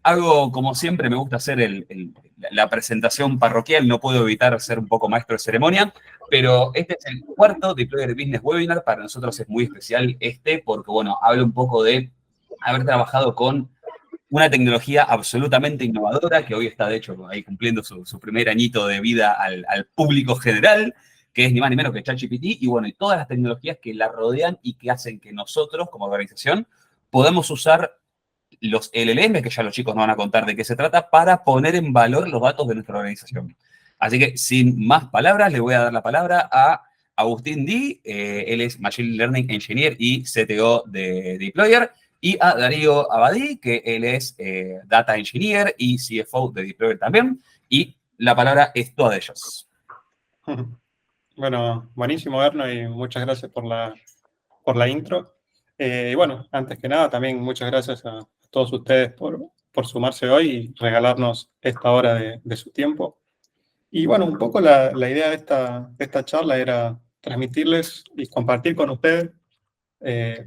Hago, como siempre, me gusta hacer la presentación parroquial, no puedo evitar ser un poco maestro de ceremonia, pero este es el cuarto Deployer Business Webinar. Para nosotros es muy especial porque, bueno, hablo un poco de haber trabajado con una tecnología absolutamente innovadora, que hoy está, de hecho, ahí cumpliendo su primer añito de vida al público general, que es ni más ni menos que ChatGPT, y bueno, y todas las tecnologías que la rodean y que hacen que nosotros, como organización, podamos usar los LLM, que ya los chicos nos van a contar de qué se trata, para poner en valor los datos de nuestra organización. Así que, sin más palabras, le voy a dar la palabra a Agustín Di, él es Machine Learning Engineer y CTO de Deployer, y a Darío Abadí, que él es Data Engineer y CFO de Deployer también, y la palabra es toda de ellos. Bueno, buenísimo, Erno, y muchas gracias por la intro. Y bueno, antes que nada, también muchas gracias a todos ustedes por sumarse hoy y regalarnos esta hora de su tiempo. Y bueno, un poco la idea de esta charla era transmitirles y compartir con ustedes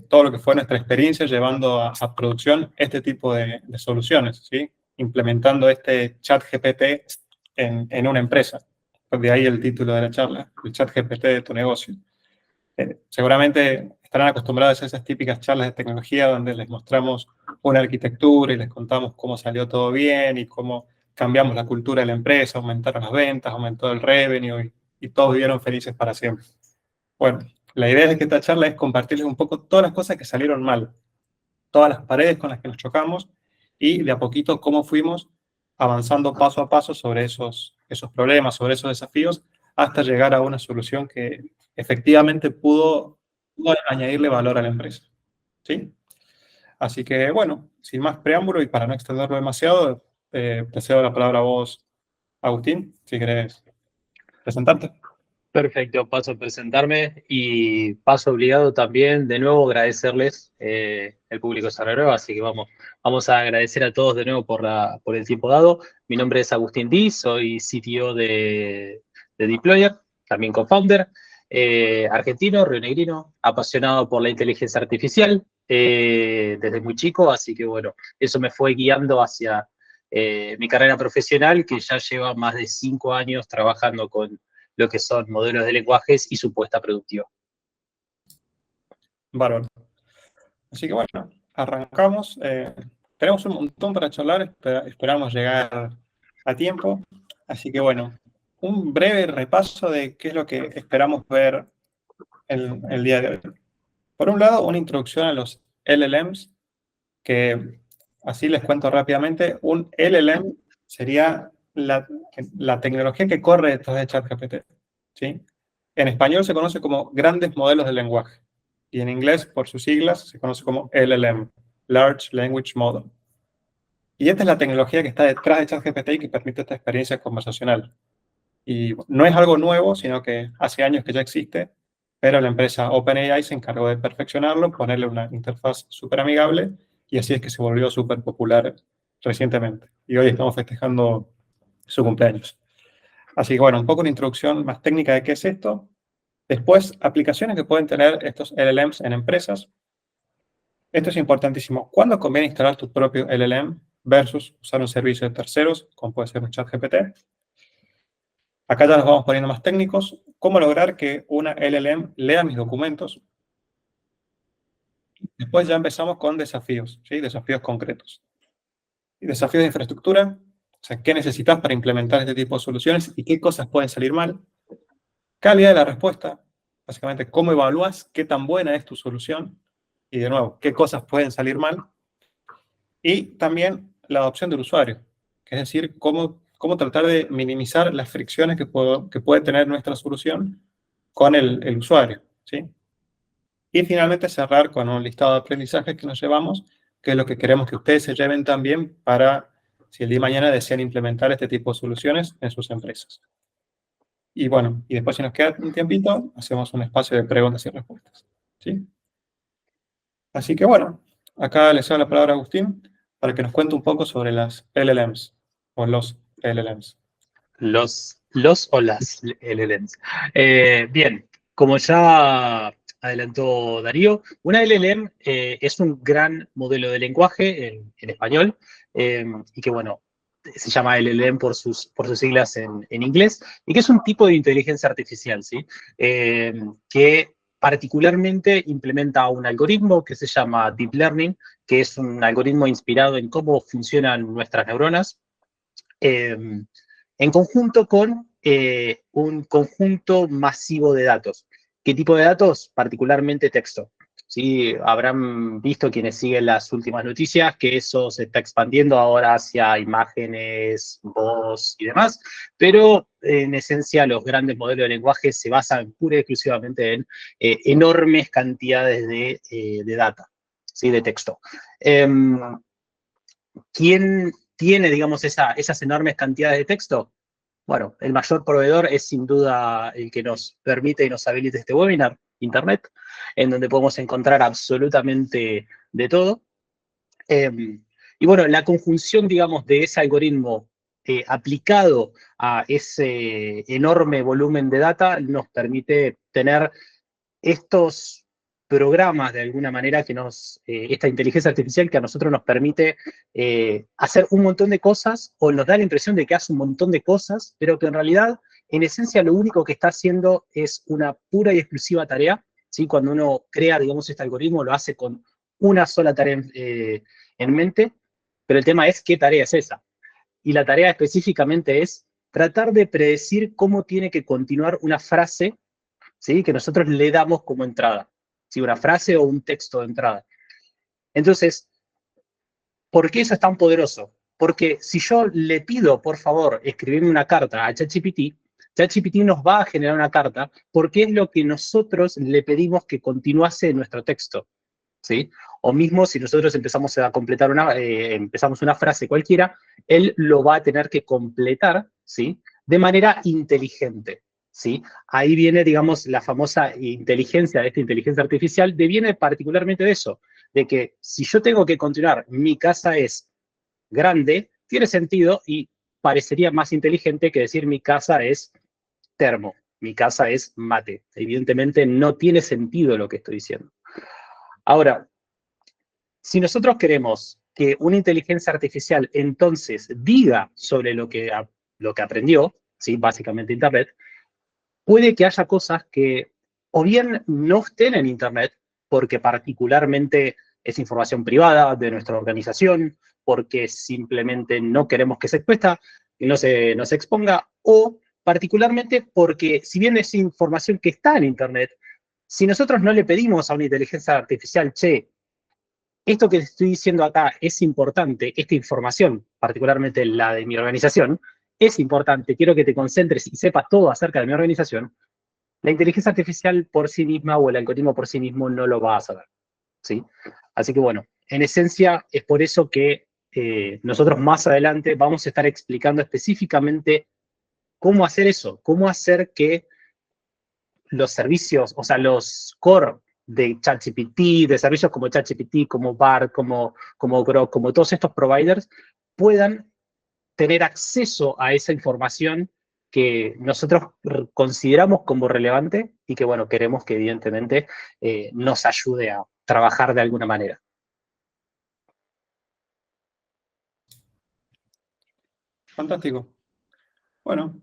todo lo que fue nuestra experiencia llevando a producción este tipo de soluciones, ¿sí? Implementando este chat GPT en una empresa. De ahí el título de la charla, el chat GPT de tu negocio. Seguramente estarán acostumbrados a esas típicas charlas de tecnología donde les mostramos una arquitectura y les contamos cómo salió todo bien y cómo cambiamos la cultura de la empresa, aumentaron las ventas, aumentó el revenue y todos vivieron felices para siempre. Bueno, la idea de que esta charla es compartirles un poco todas las cosas que salieron mal, todas las paredes con las que nos chocamos y de a poquito cómo fuimos avanzando paso a paso sobre esos problemas, sobre esos desafíos, hasta llegar a una solución que efectivamente pudo añadirle valor a la empresa. ¿Sí? Así que, bueno, sin más preámbulo y para no extenderlo demasiado, te cedo la palabra a vos, Agustín, si querés presentarte. Perfecto, paso a presentarme y paso obligado también de nuevo agradecerles, el público se renueva, así que vamos a agradecer a todos de nuevo por el tiempo dado. Mi nombre es Agustín Díaz, soy CTO de Deployer, también co-founder, argentino, rionegrino, apasionado por la inteligencia artificial desde muy chico, así que bueno, eso me fue guiando hacia mi carrera profesional, que ya lleva más de 5 años trabajando con lo que son modelos de lenguajes y su puesta productiva. Bárbaro. Así que bueno, arrancamos. Tenemos un montón para charlar, esperamos llegar a tiempo. Así que bueno, un breve repaso de qué es lo que esperamos ver el día de hoy. Por un lado, una introducción a los LLMs, que así les cuento rápidamente. Un LLM sería la tecnología que corre detrás de ChatGPT, ¿sí? En español se conoce como grandes modelos de lenguaje y en inglés, por sus siglas, se conoce como LLM, Large Language Model. Y esta es la tecnología que está detrás de ChatGPT y que permite esta experiencia conversacional. Y no es algo nuevo, sino que hace años que ya existe, pero la empresa OpenAI se encargó de perfeccionarlo, ponerle una interfaz súper amigable, y así es que se volvió súper popular recientemente. Y hoy estamos festejando su cumpleaños. Así que bueno, un poco una introducción más técnica de qué es esto. Después, aplicaciones que pueden tener estos LLMs en empresas. Esto es importantísimo. ¿Cuándo conviene instalar tu propio LLM versus usar un servicio de terceros, como puede ser un ChatGPT? Acá ya nos vamos poniendo más técnicos. ¿Cómo lograr que una LLM lea mis documentos? Después ya empezamos con desafíos, ¿sí? Desafíos concretos. Y desafíos de infraestructura, o sea, ¿qué necesitas para implementar este tipo de soluciones y qué cosas pueden salir mal? Calidad de la respuesta, básicamente, ¿cómo evalúas qué tan buena es tu solución? Y de nuevo, ¿qué cosas pueden salir mal? Y también la adopción del usuario, que es decir, cómo tratar de minimizar las fricciones que puede tener nuestra solución con el usuario, ¿sí? Y finalmente cerrar con un listado de aprendizajes que nos llevamos, que es lo que queremos que ustedes se lleven también para si el día de mañana desean implementar este tipo de soluciones en sus empresas. Y bueno, y después si nos queda un tiempito, hacemos un espacio de preguntas y respuestas, ¿sí? Así que bueno, acá les doy la palabra a Agustín para que nos cuente un poco sobre las LLMs o los LLMs. Los o las LLMs. Bien, como ya adelantó Darío. Una LLM es un gran modelo de lenguaje en español y que, bueno, se llama LLM por sus siglas en inglés, y que es un tipo de inteligencia artificial, ¿sí? Que particularmente implementa un algoritmo que se llama Deep Learning, que es un algoritmo inspirado en cómo funcionan nuestras neuronas, en conjunto con un conjunto masivo de datos. ¿Qué tipo de datos? Particularmente texto. ¿Sí? Habrán visto quienes siguen las últimas noticias que eso se está expandiendo ahora hacia imágenes, voz y demás, pero en esencia los grandes modelos de lenguaje se basan pura y exclusivamente en enormes cantidades de data, ¿sí? De texto. ¿Quién tiene, digamos, esas enormes cantidades de texto? Bueno, el mayor proveedor es sin duda el que nos permite y nos habilita este webinar, Internet, en donde podemos encontrar absolutamente de todo. Y bueno, la conjunción, digamos, de ese algoritmo aplicado a ese enorme volumen de data nos permite tener estos programas de alguna manera que esta inteligencia artificial que a nosotros nos permite hacer un montón de cosas, o nos da la impresión de que hace un montón de cosas, pero que en realidad, en esencia, lo único que está haciendo es una pura y exclusiva tarea, ¿sí? Cuando uno crea, digamos, este algoritmo, lo hace con una sola tarea en mente, pero el tema es qué tarea es esa. Y la tarea específicamente es tratar de predecir cómo tiene que continuar una frase, ¿sí? Que nosotros le damos como entrada, ¿sí? Una frase o un texto de entrada. Entonces, ¿por qué eso es tan poderoso? Porque si yo le pido, por favor, escribirme una carta a ChatGPT, ChatGPT nos va a generar una carta porque es lo que nosotros le pedimos que continuase en nuestro texto, ¿sí? O mismo si nosotros empezamos a completar empezamos una frase cualquiera, él lo va a tener que completar, ¿sí? De manera inteligente, ¿sí? Ahí viene, digamos, la famosa inteligencia de esta inteligencia artificial, deviene particularmente de eso, de que si yo tengo que continuar, mi casa es grande, tiene sentido y parecería más inteligente que decir mi casa es termo, mi casa es mate. Evidentemente no tiene sentido lo que estoy diciendo. Ahora, si nosotros queremos que una inteligencia artificial entonces diga sobre lo que aprendió, ¿sí? Básicamente Internet, puede que haya cosas que o bien no estén en Internet, porque particularmente es información privada de nuestra organización, porque simplemente no queremos que se expuesta, y no se exponga, o particularmente porque si bien es información que está en Internet, si nosotros no le pedimos a una inteligencia artificial, che, esto que estoy diciendo acá es importante, esta información, particularmente la de mi organización, es importante, quiero que te concentres y sepas todo acerca de mi organización, la inteligencia artificial por sí misma o el algoritmo por sí mismo no lo va a saber, ¿sí? Así que bueno, en esencia es por eso que nosotros más adelante vamos a estar explicando específicamente cómo hacer eso, cómo hacer que los servicios, o sea, los core de ChatGPT, de servicios como ChatGPT, como BART, como Grok, como todos estos providers, puedan tener acceso a esa información que nosotros consideramos como relevante y que, bueno, queremos que evidentemente nos ayude a trabajar de alguna manera. Fantástico. Bueno,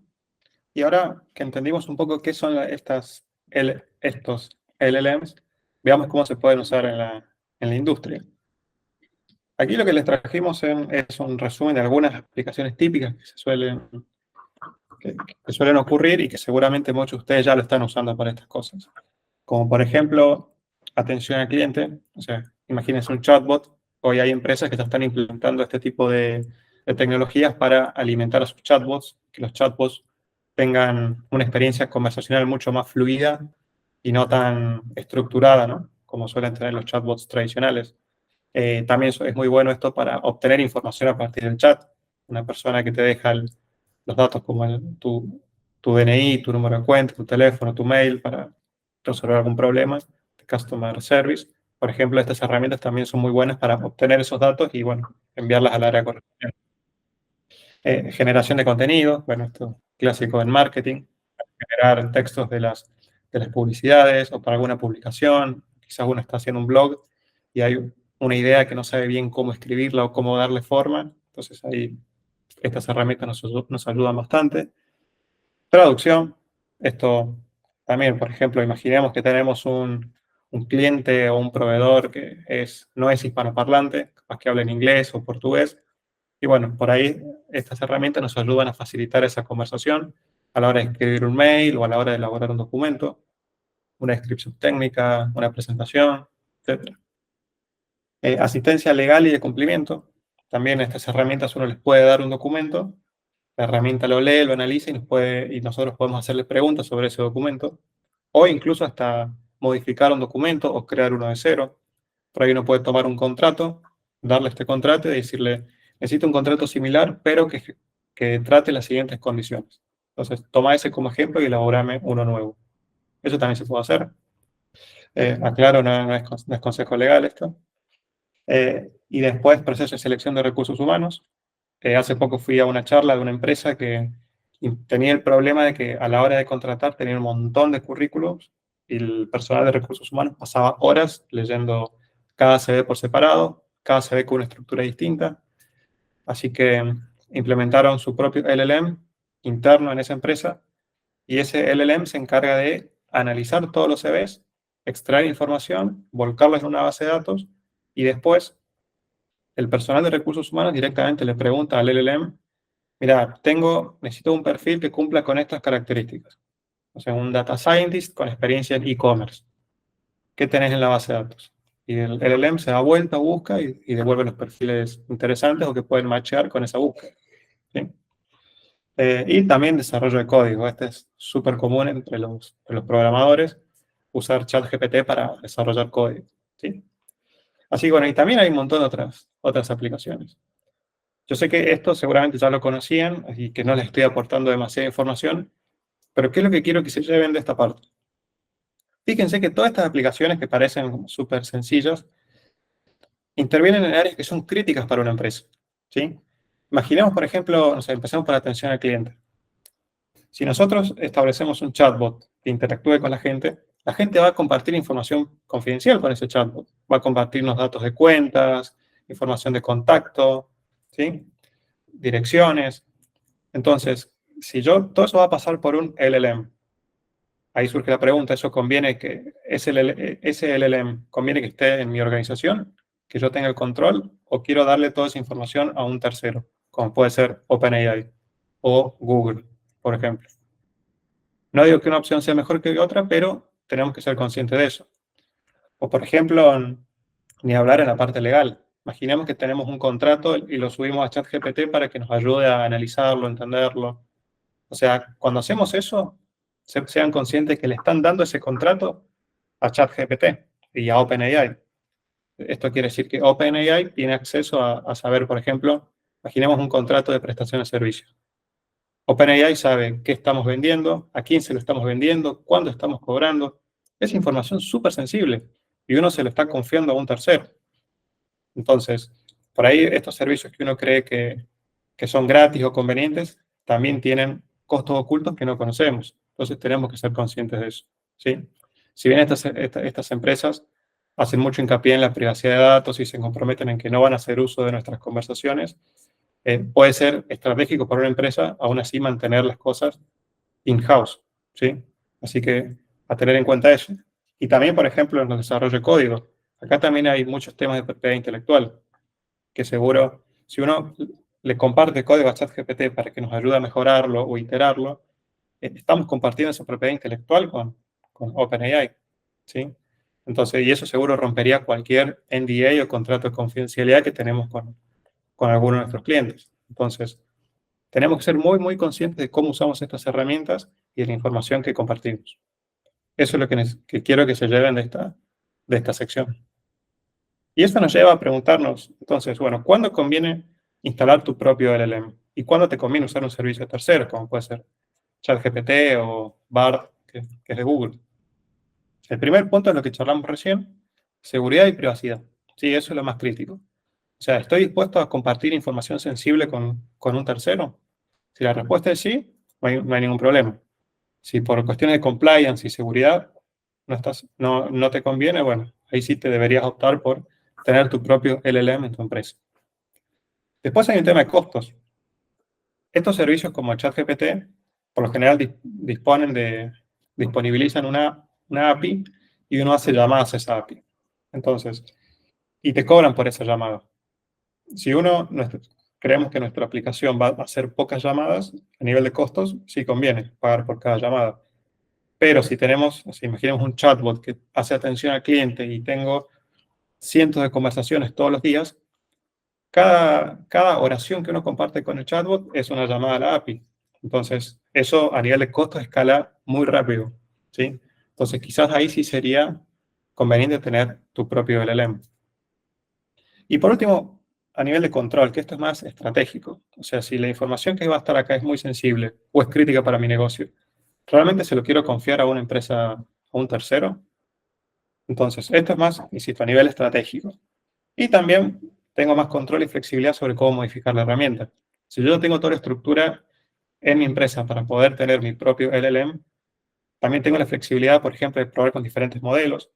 y ahora que entendimos un poco qué son estos LLMs, veamos cómo se pueden usar en la industria. Aquí lo que les trajimos es un resumen de algunas aplicaciones típicas que suelen ocurrir y que seguramente muchos de ustedes ya lo están usando para estas cosas. Como por ejemplo, atención al cliente. O sea, imagínense un chatbot. Hoy hay empresas que ya están implementando este tipo de tecnologías para alimentar a sus chatbots, que los chatbots tengan una experiencia conversacional mucho más fluida y no tan estructurada, ¿no? Como suelen tener los chatbots tradicionales. También es muy bueno esto para obtener información a partir del chat. Una persona que te deja los datos como tu DNI, tu número de cuenta, tu teléfono, tu mail para resolver algún problema, de Customer Service. Por ejemplo, estas herramientas también son muy buenas para obtener esos datos y, bueno, enviarlas al área correspondiente. Generación de contenido, bueno, esto clásico en marketing, generar textos de las de las publicidades o para alguna publicación. Quizás uno está haciendo un blog y hay una idea que no sabe bien cómo escribirla o cómo darle forma. Entonces ahí estas herramientas nos ayudan bastante. Traducción. Esto también, por ejemplo, imaginemos que tenemos un cliente o un proveedor que no es hispanoparlante, capaz que habla en inglés o portugués. Y bueno, por ahí estas herramientas nos ayudan a facilitar esa conversación a la hora de escribir un mail o a la hora de elaborar un documento, una descripción técnica, una presentación, etc. Asistencia legal y de cumplimiento. También estas herramientas uno les puede dar un documento, la herramienta lo lee, lo analiza y nosotros podemos hacerle preguntas sobre ese documento, o incluso hasta modificar un documento o crear uno de cero. Por ahí uno puede tomar un contrato, darle este contrato y decirle, necesito un contrato similar, pero que trate las siguientes condiciones. Entonces, toma ese como ejemplo y elaborame uno nuevo. Eso también se puede hacer. Aclaro, no es consejo legal esto. Y después, proceso de selección de recursos humanos. Hace poco fui a una charla de una empresa que tenía el problema de que a la hora de contratar tenía un montón de currículos y el personal de recursos humanos pasaba horas leyendo cada CV por separado, cada CV con una estructura distinta. Así que implementaron su propio LLM interno en esa empresa y ese LLM se encarga de analizar todos los CVs, extraer información, volcarlos en una base de datos y después el personal de recursos humanos directamente le pregunta al LLM, mira, necesito un perfil que cumpla con estas características. O sea, un data scientist con experiencia en e-commerce. ¿Qué tenés en la base de datos? Y el LLM se da vuelta, busca y devuelve los perfiles interesantes o que pueden matchear con esa búsqueda. ¿Sí? Y también desarrollo de código. Este es súper común entre los programadores, usar ChatGPT para desarrollar código. ¿Sí? Así que bueno, y también hay un montón de otras aplicaciones. Yo sé que esto seguramente ya lo conocían y que no les estoy aportando demasiada información, pero ¿qué es lo que quiero que se lleven de esta parte? Fíjense que todas estas aplicaciones que parecen como súper sencillas intervienen en áreas que son críticas para una empresa. ¿Sí? Imaginemos, por ejemplo, empecemos por atención al cliente. Si nosotros establecemos un chatbot que interactúe con la gente va a compartir información confidencial con ese chatbot. Va a compartirnos datos de cuentas, información de contacto, ¿sí? Direcciones. Entonces, todo eso va a pasar por un LLM. Ahí surge la pregunta, ¿eso conviene que ese LLM conviene que esté en mi organización, que yo tenga el control, o quiero darle toda esa información a un tercero, como puede ser OpenAI o Google, por ejemplo? No digo que una opción sea mejor que otra, pero tenemos que ser conscientes de eso. O, por ejemplo, ni hablar en la parte legal. Imaginemos que tenemos un contrato y lo subimos a ChatGPT para que nos ayude a analizarlo, entenderlo. O sea, cuando hacemos eso, sean conscientes que le están dando ese contrato a ChatGPT y a OpenAI. Esto quiere decir que OpenAI tiene acceso a saber, por ejemplo, imaginemos un contrato de prestación de servicios. OpenAI sabe qué estamos vendiendo, a quién se lo estamos vendiendo, cuándo estamos cobrando. Es información súper sensible y uno se lo está confiando a un tercero. Entonces, por ahí estos servicios que uno cree que son gratis o convenientes, también tienen costos ocultos que no conocemos. Entonces tenemos que ser conscientes de eso. ¿Sí? Si bien estas empresas hacen mucho hincapié en la privacidad de datos y se comprometen en que no van a hacer uso de nuestras conversaciones, puede ser estratégico para una empresa aún así mantener las cosas in-house. ¿Sí? Así que a tener en cuenta eso. Y también, por ejemplo, en el desarrollo de código. Acá también hay muchos temas de propiedad intelectual, que seguro, si uno le comparte código a ChatGPT para que nos ayude a mejorarlo o iterarlo, estamos compartiendo esa propiedad intelectual con OpenAI, ¿sí? Entonces, y eso seguro rompería cualquier NDA o contrato de confidencialidad que tenemos con algunos de nuestros clientes. Entonces, tenemos que ser muy, muy conscientes de cómo usamos estas herramientas y de la información que compartimos. Eso es lo que quiero que se lleven de esta sección. Y esto nos lleva a preguntarnos, entonces, bueno, ¿cuándo conviene instalar tu propio LLM? ¿Y cuándo te conviene usar un servicio tercero, como puede ser ChatGPT o Bard, que es de Google? El primer punto es lo que charlamos recién, seguridad y privacidad. Sí, eso es lo más crítico. O sea, ¿estoy dispuesto a compartir información sensible con un tercero? Si la respuesta es sí, no hay ningún problema. Si por cuestiones de compliance y seguridad no te conviene, bueno, ahí sí te deberías optar por tener tu propio LLM en tu empresa. Después hay un tema de costos. Estos servicios como ChatGPT, por lo general disponibilizan una API y uno hace llamadas a esa API. Entonces, y te cobran por esa llamada. Si creemos que nuestra aplicación va a hacer pocas llamadas, a nivel de costos, sí conviene pagar por cada llamada. Pero si imaginemos un chatbot que hace atención al cliente y tengo cientos de conversaciones todos los días, cada oración que uno comparte con el chatbot es una llamada a la API. Entonces, eso a nivel de costos escala muy rápido, ¿sí? Entonces, quizás ahí sí sería conveniente tener tu propio LLM. Y por último, a nivel de control, que esto es más estratégico. O sea, si la información que va a estar acá es muy sensible o es crítica para mi negocio, ¿realmente se lo quiero confiar a una empresa, a un tercero? Entonces, esto es más, insisto, a nivel estratégico. Y también tengo más control y flexibilidad sobre cómo modificar la herramienta. Si yo tengo toda la estructura en mi empresa para poder tener mi propio LLM, también tengo la flexibilidad, por ejemplo, de probar con diferentes modelos,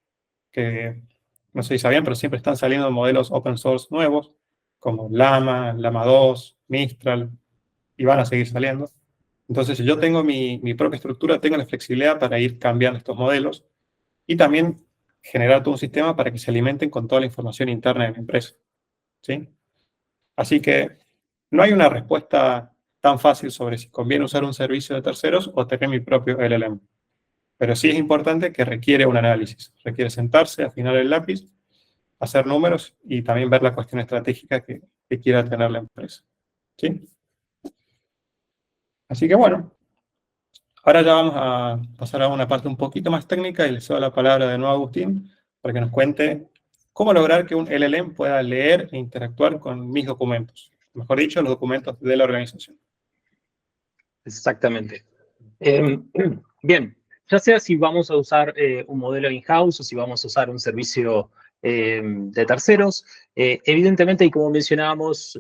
que no sé si sabían, pero siempre están saliendo modelos open source nuevos, como Llama, Llama 2, Mistral, y van a seguir saliendo. Entonces, si yo tengo mi propia estructura, tengo la flexibilidad para ir cambiando estos modelos y también generar todo un sistema para que se alimenten con toda la información interna de mi empresa. ¿Sí? Así que no hay una respuesta tan fácil sobre si conviene usar un servicio de terceros o tener mi propio LLM. Pero sí es importante que requiere un análisis. Requiere sentarse, afinar el lápiz, hacer números y también ver la cuestión estratégica que quiera tener la empresa. ¿Sí? Así que bueno, ahora ya vamos a pasar a una parte un poquito más técnica y les doy la palabra de nuevo a Agustín para que nos cuente cómo lograr que un LLM pueda leer e interactuar con mis documentos. Mejor dicho, los documentos de la organización. Exactamente. Bien, ya sea si vamos a usar un modelo in-house o si vamos a usar un servicio de terceros, evidentemente, y como mencionábamos,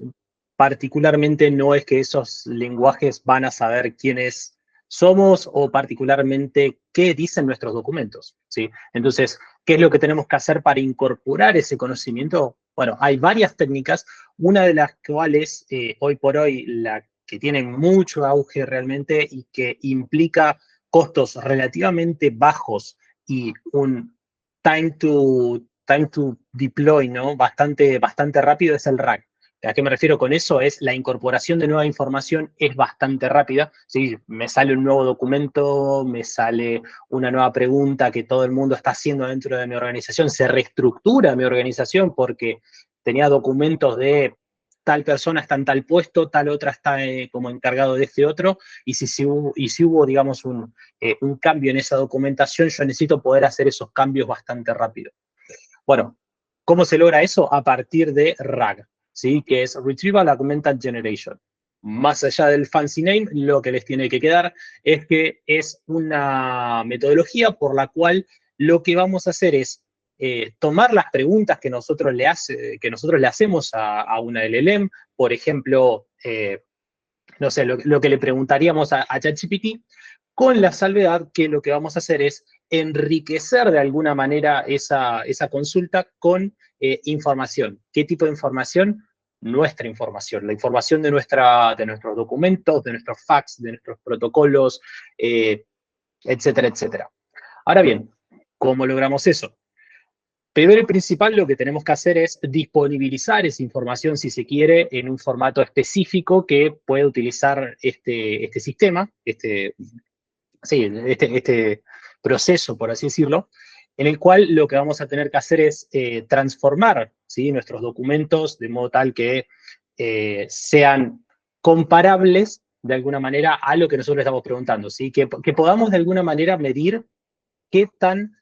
particularmente no es que esos lenguajes van a saber quiénes somos o particularmente qué dicen nuestros documentos, ¿sí? Entonces, ¿qué es lo que tenemos que hacer para incorporar ese conocimiento? Bueno, hay varias técnicas, una de las cuales hoy por hoy la que tienen mucho auge realmente y que implica costos relativamente bajos y un time to deploy, ¿no? Bastante rápido es el RAG. ¿A qué me refiero con eso? Es la incorporación de nueva información es bastante rápida. ¿Sí? Me sale un nuevo documento, me sale una nueva pregunta que todo el mundo está haciendo dentro de mi organización, se reestructura mi organización porque tenía documentos de tal persona está en tal puesto, tal otra está como encargado de este otro, y si hubo digamos, un cambio en esa documentación, yo necesito poder hacer esos cambios bastante rápido. Bueno, ¿cómo se logra eso? A partir de RAG, ¿sí? Que es Retrieval Augmented Generation. Más allá del fancy name, lo que les tiene que quedar es que es una metodología por la cual lo que vamos a hacer es tomar las preguntas que nosotros le hacemos a una LLM, por ejemplo, no sé, lo que le preguntaríamos a ChatGPT, con la salvedad que lo que vamos a hacer es enriquecer de alguna manera esa consulta con información. ¿Qué tipo de información? Nuestra información, la información de nuestros documentos, de nuestros fax, de nuestros protocolos, etcétera, etcétera. Ahora bien, ¿cómo logramos eso? Primero y principal, lo que tenemos que hacer es disponibilizar esa información, si se quiere, en un formato específico que puede utilizar este sistema, este proceso, por así decirlo, en el cual lo que vamos a tener que hacer es transformar, ¿sí? Nuestros documentos de modo tal que sean comparables de alguna manera a lo que nosotros estamos preguntando, ¿sí? Que podamos de alguna manera medir qué tan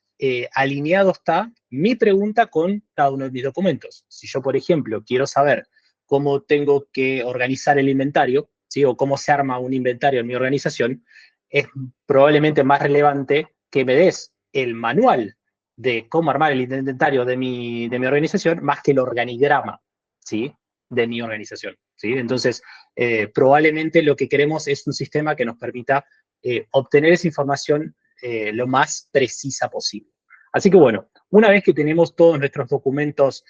alineado está mi pregunta con cada uno de mis documentos. Si yo, por ejemplo, quiero saber cómo tengo que organizar el inventario, ¿sí? O cómo se arma un inventario en mi organización, es probablemente más relevante que me des el manual de cómo armar el inventario de mi organización más que el organigrama, ¿sí? De mi organización, ¿sí? Entonces, probablemente lo que queremos es un sistema que nos permita obtener esa información lo más precisa posible. Así que bueno, una vez que tenemos todos nuestros documentos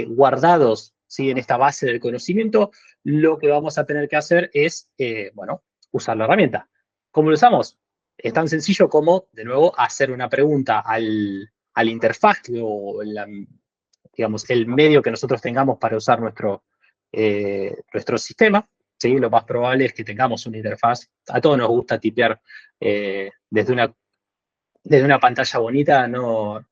guardados, ¿sí?, en esta base del conocimiento, lo que vamos a tener que hacer es, bueno, usar la herramienta. ¿Cómo lo usamos? Es tan sencillo como, de nuevo, hacer una pregunta al interfaz o digamos, el medio que nosotros tengamos para usar nuestro sistema. ¿Sí? Lo más probable es que tengamos una interfaz. A todos nos gusta tipear desde una pantalla bonita. No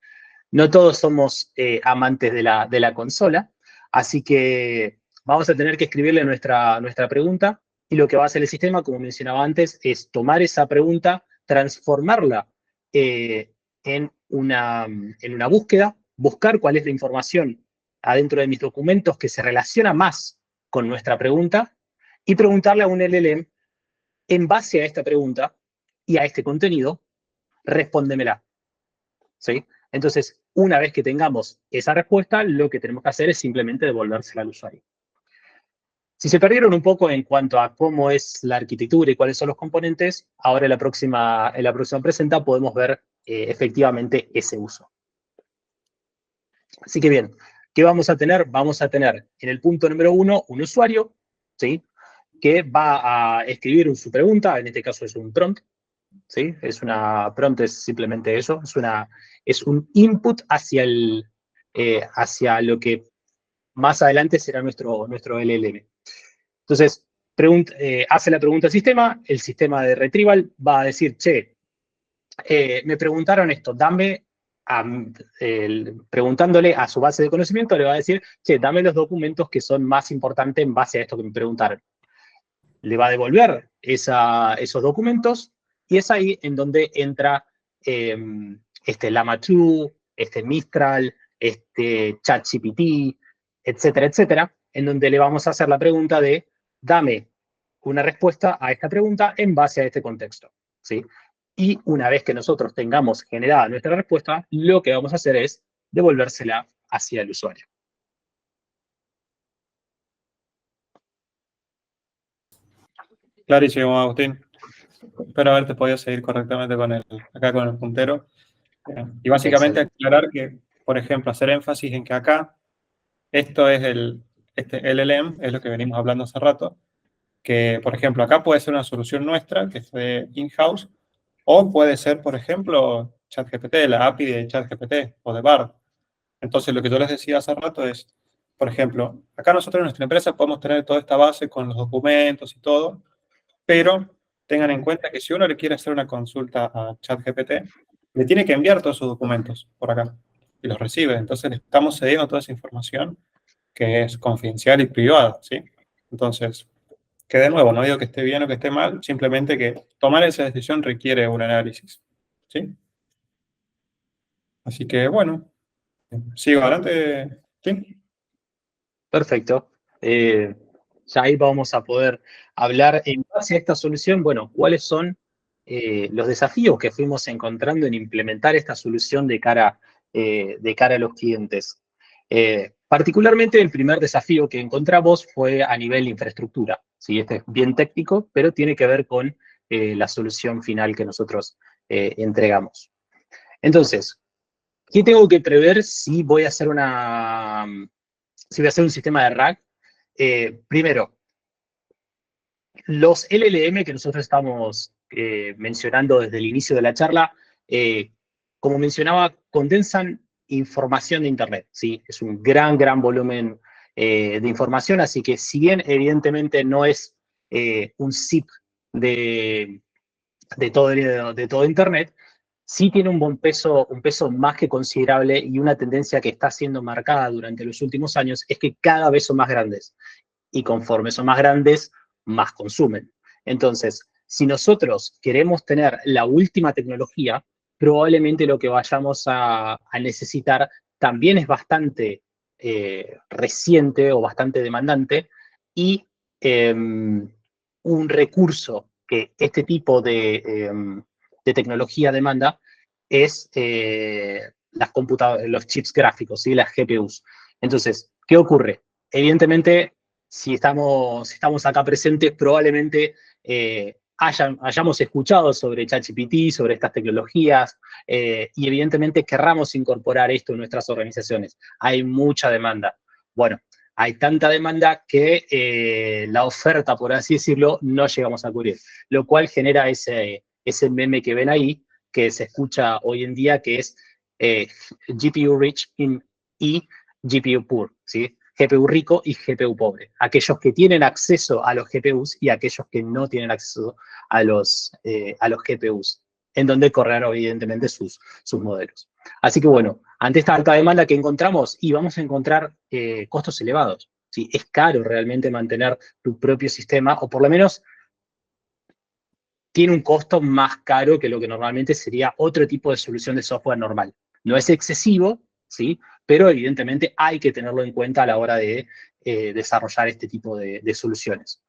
todos somos amantes de la consola, así que vamos a tener que escribirle nuestra pregunta, y lo que va a hacer el sistema, como mencionaba antes, es tomar esa pregunta, transformarla en una búsqueda, buscar cuál es la información adentro de mis documentos que se relaciona más con nuestra pregunta, y preguntarle a un LLM, en base a esta pregunta y a este contenido, respóndemela. ¿Sí? Entonces, una vez que tengamos esa respuesta, lo que tenemos que hacer es simplemente devolvérsela al usuario. Si se perdieron un poco en cuanto a cómo es la arquitectura y cuáles son los componentes, ahora en la próxima presenta podemos ver efectivamente ese uso. Así que bien, ¿qué vamos a tener? Vamos a tener en el punto número 1 un usuario, ¿sí?, que va a escribir su pregunta, en este caso es un prompt, ¿sí? Prompt es simplemente eso, es un input hacia lo que más adelante será nuestro LLM. Entonces, hace la pregunta al sistema, el sistema de retrieval va a decir, che, me preguntaron esto, preguntándole a su base de conocimiento, le va a decir, che, dame los documentos que son más importantes en base a esto que me preguntaron. Le va a devolver esos documentos, y es ahí en donde entra Llama 2, Mistral, ChatGPT, etcétera, etcétera, en donde le vamos a hacer la pregunta de, dame una respuesta a esta pregunta en base a este contexto, ¿sí? Y una vez que nosotros tengamos generada nuestra respuesta, lo que vamos a hacer es devolvérsela hacia el usuario. Clarísimo, Agustín. Espero haberte podido seguir correctamente acá con el puntero. Y básicamente aclarar que, por ejemplo, hacer énfasis en que acá, esto es este LLM, es lo que venimos hablando hace rato, que, por ejemplo, acá puede ser una solución nuestra, que es de in-house, o puede ser, por ejemplo, ChatGPT, la API de ChatGPT o de Bard. Entonces, lo que yo les decía hace rato es, por ejemplo, acá nosotros en nuestra empresa podemos tener toda esta base con los documentos y todo, pero tengan en cuenta que si uno le quiere hacer una consulta a ChatGPT, le tiene que enviar todos sus documentos por acá y los recibe. Entonces le estamos cediendo toda esa información que es confidencial y privada, ¿sí? Entonces, que de nuevo, no digo que esté bien o que esté mal, simplemente que tomar esa decisión requiere un análisis, ¿sí? Así que, bueno, sigo adelante, ¿sí? Perfecto. Ya ahí vamos a poder hablar en base a esta solución, bueno, cuáles son los desafíos que fuimos encontrando en implementar esta solución de cara a los clientes. Particularmente el primer desafío que encontramos fue a nivel de infraestructura. ¿Sí? Este es bien técnico, pero tiene que ver con la solución final que nosotros entregamos. Entonces, ¿qué tengo que prever si voy a hacer un sistema de RAG? Primero, los LLM que nosotros estamos mencionando desde el inicio de la charla, como mencionaba, condensan información de Internet, ¿sí? Es un gran volumen de información, así que si bien evidentemente no es un zip de todo Internet, sí tiene un peso más que considerable, y una tendencia que está siendo marcada durante los últimos años es que cada vez son más grandes, y conforme son más grandes, más consumen. Entonces, si nosotros queremos tener la última tecnología, probablemente lo que vayamos a necesitar también es bastante reciente o bastante demandante, y un recurso que este tipo de tecnología demanda es los chips gráficos, ¿sí? Las GPUs. Entonces, ¿qué ocurre? Evidentemente, si estamos acá presentes, probablemente hayamos escuchado sobre ChatGPT, sobre estas tecnologías, y evidentemente querramos incorporar esto en nuestras organizaciones. Hay mucha demanda. Bueno, hay tanta demanda que la oferta, por así decirlo, no llegamos a cubrir, lo cual genera ese meme que ven ahí, que se escucha hoy en día, que es GPU rich y GPU poor, ¿sí? GPU rico y GPU pobre. Aquellos que tienen acceso a los GPUs y aquellos que no tienen acceso a los GPUs, en donde correr evidentemente sus modelos. Así que bueno, ante esta alta demanda que encontramos, y vamos a encontrar costos elevados, ¿sí? Es caro realmente mantener tu propio sistema, o por lo menos tiene un costo más caro que lo que normalmente sería otro tipo de solución de software normal. No es excesivo, ¿sí? Pero evidentemente hay que tenerlo en cuenta a la hora de desarrollar este tipo de soluciones.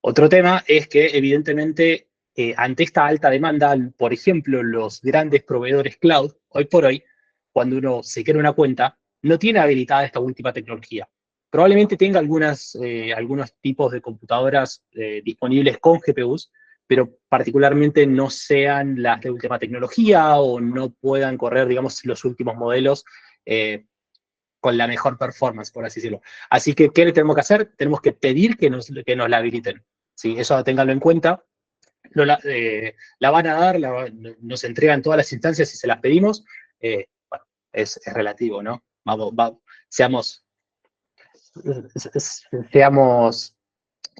Otro tema es que evidentemente ante esta alta demanda, por ejemplo, los grandes proveedores cloud, hoy por hoy, cuando uno se crea una cuenta, no tiene habilitada esta última tecnología. Probablemente tenga algunos tipos de computadoras disponibles con GPUs, pero particularmente no sean las de última tecnología o no puedan correr, digamos, los últimos modelos con la mejor performance, por así decirlo. Así que, ¿qué tenemos que hacer? Tenemos que pedir que nos la habiliten. ¿Sí? Eso ténganlo en cuenta. La van a dar, nos entregan todas las instancias y se las pedimos. Bueno, es relativo, ¿no? Seamos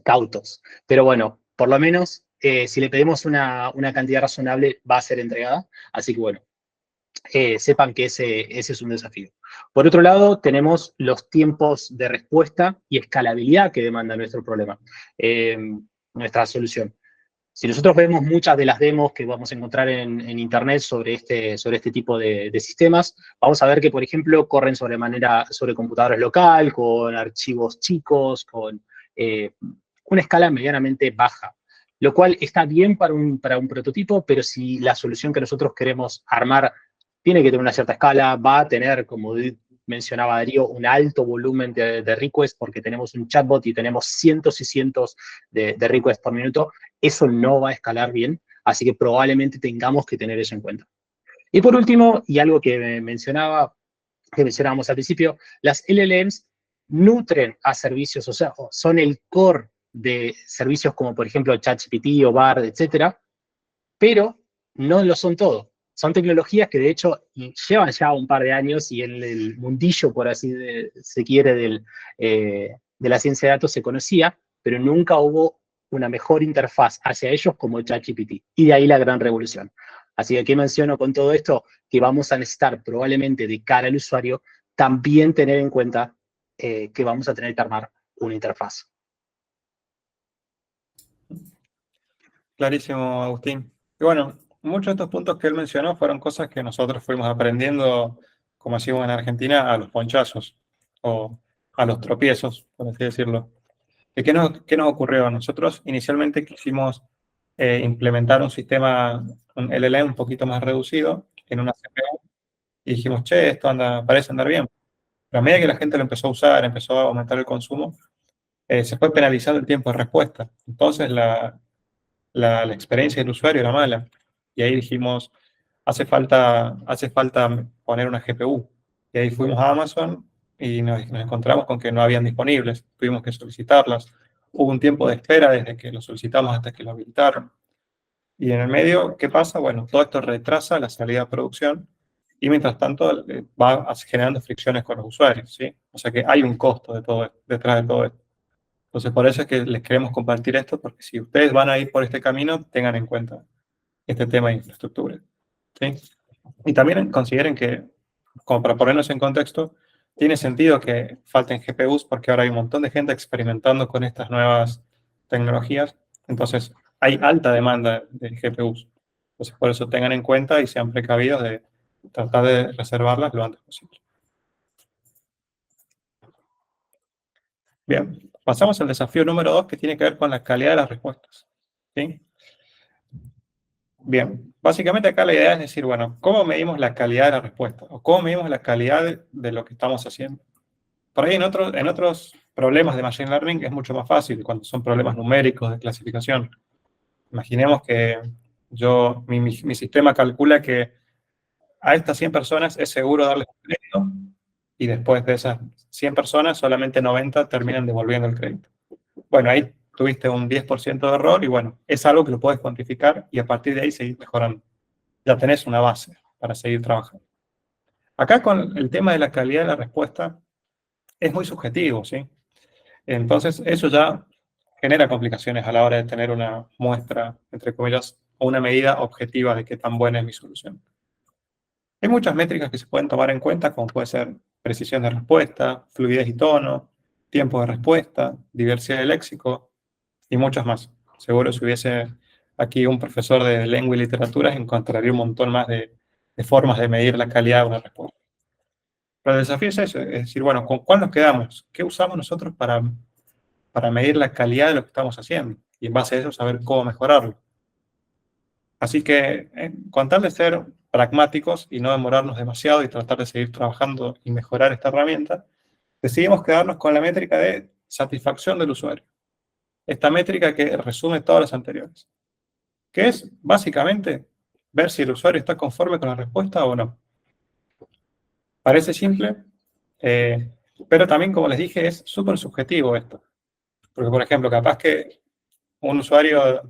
cautos. Pero bueno, por lo menos, si le pedimos una cantidad razonable, va a ser entregada. Así que bueno, sepan que ese es un desafío. Por otro lado, tenemos los tiempos de respuesta y escalabilidad que demanda nuestro problema, nuestra solución. Si nosotros vemos muchas de las demos que vamos a encontrar en internet sobre este tipo de sistemas, vamos a ver que, por ejemplo, corren sobre computadores local, con archivos chicos, con una escala medianamente baja, lo cual está bien para un prototipo, pero si la solución que nosotros queremos armar tiene que tener una cierta escala, va a tener, como mencionaba Darío, un alto volumen de requests, porque tenemos un chatbot y tenemos cientos y cientos de requests por minuto, eso no va a escalar bien, así que probablemente tengamos que tener eso en cuenta. Y por último, y algo que mencionábamos al principio, las LLMs nutren a servicios, o sea, son el core de servicios como, por ejemplo, ChatGPT o Bard, etcétera, pero no lo son todo. Son tecnologías que, de hecho, llevan ya un par de años y en el mundillo, por así se quiere, de la ciencia de datos se conocía, pero nunca hubo una mejor interfaz hacia ellos como ChatGPT. Y de ahí la gran revolución. Así que aquí menciono con todo esto que vamos a necesitar probablemente de cara al usuario también tener en cuenta que vamos a tener que armar una interfaz. Clarísimo, Agustín. Y bueno, muchos de estos puntos que él mencionó fueron cosas que nosotros fuimos aprendiendo, como decimos en Argentina, a los ponchazos o a los tropiezos, por así decirlo. ¿Y qué nos ocurrió? Nosotros inicialmente quisimos implementar un sistema, un LLM un poquito más reducido en una CPU y dijimos, che, esto parece andar bien. Pero a medida que la gente lo empezó a usar, empezó a aumentar el consumo, se fue penalizando el tiempo de respuesta. Entonces la experiencia del usuario era mala. Y ahí dijimos, hace falta poner una GPU. Y ahí fuimos a Amazon y nos encontramos con que no habían disponibles. Tuvimos que solicitarlas. Hubo un tiempo de espera desde que lo solicitamos hasta que lo habilitaron. Y en el medio, ¿qué pasa? Bueno, todo esto retrasa la salida a producción y mientras tanto va generando fricciones con los usuarios, ¿sí? O sea que hay un costo detrás de todo esto. Entonces, por eso es que les queremos compartir esto, porque si ustedes van a ir por este camino, tengan en cuenta este tema de infraestructura, ¿sí? Y también consideren que, como para ponernos en contexto, tiene sentido que falten GPUs porque ahora hay un montón de gente experimentando con estas nuevas tecnologías. Entonces, hay alta demanda de GPUs. Entonces, por eso tengan en cuenta y sean precavidos de tratar de reservarlas lo antes posible. Bien, pasamos al desafío número 2, que tiene que ver con la calidad de las respuestas, ¿sí? Bien, básicamente acá la idea es decir, bueno, ¿cómo medimos la calidad de la respuesta? ¿O cómo medimos la calidad de lo que estamos haciendo? Por ahí en otros problemas de Machine Learning es mucho más fácil, cuando son problemas numéricos de clasificación. Imaginemos que mi sistema calcula que a estas 100 personas es seguro darles un crédito y después de esas 100 personas solamente 90 terminan devolviendo el crédito. Bueno, ahí tuviste un 10% de error y bueno, es algo que lo puedes cuantificar y a partir de ahí seguir mejorando. Ya tenés una base para seguir trabajando. Acá con el tema de la calidad de la respuesta es muy subjetivo, ¿sí? Entonces eso ya genera complicaciones a la hora de tener una muestra, entre comillas, o una medida objetiva de qué tan buena es mi solución. Hay muchas métricas que se pueden tomar en cuenta, como puede ser precisión de respuesta, fluidez y tono, tiempo de respuesta, diversidad de léxico y muchas más. Seguro si hubiese aquí un profesor de lengua y literatura encontraría un montón más de formas de medir la calidad de una respuesta. Pero el desafío es eso, es decir, bueno, ¿con cuál nos quedamos? ¿Qué usamos nosotros para medir la calidad de lo que estamos haciendo? Y en base a eso saber cómo mejorarlo. Así que, con tal de ser pragmáticos y no demorarnos demasiado y tratar de seguir trabajando y mejorar esta herramienta, decidimos quedarnos con la métrica de satisfacción del usuario. Esta métrica que resume todas las anteriores, que es básicamente ver si el usuario está conforme con la respuesta o no. Parece simple, pero también, como les dije, es súper subjetivo esto. Porque, por ejemplo, capaz que un usuario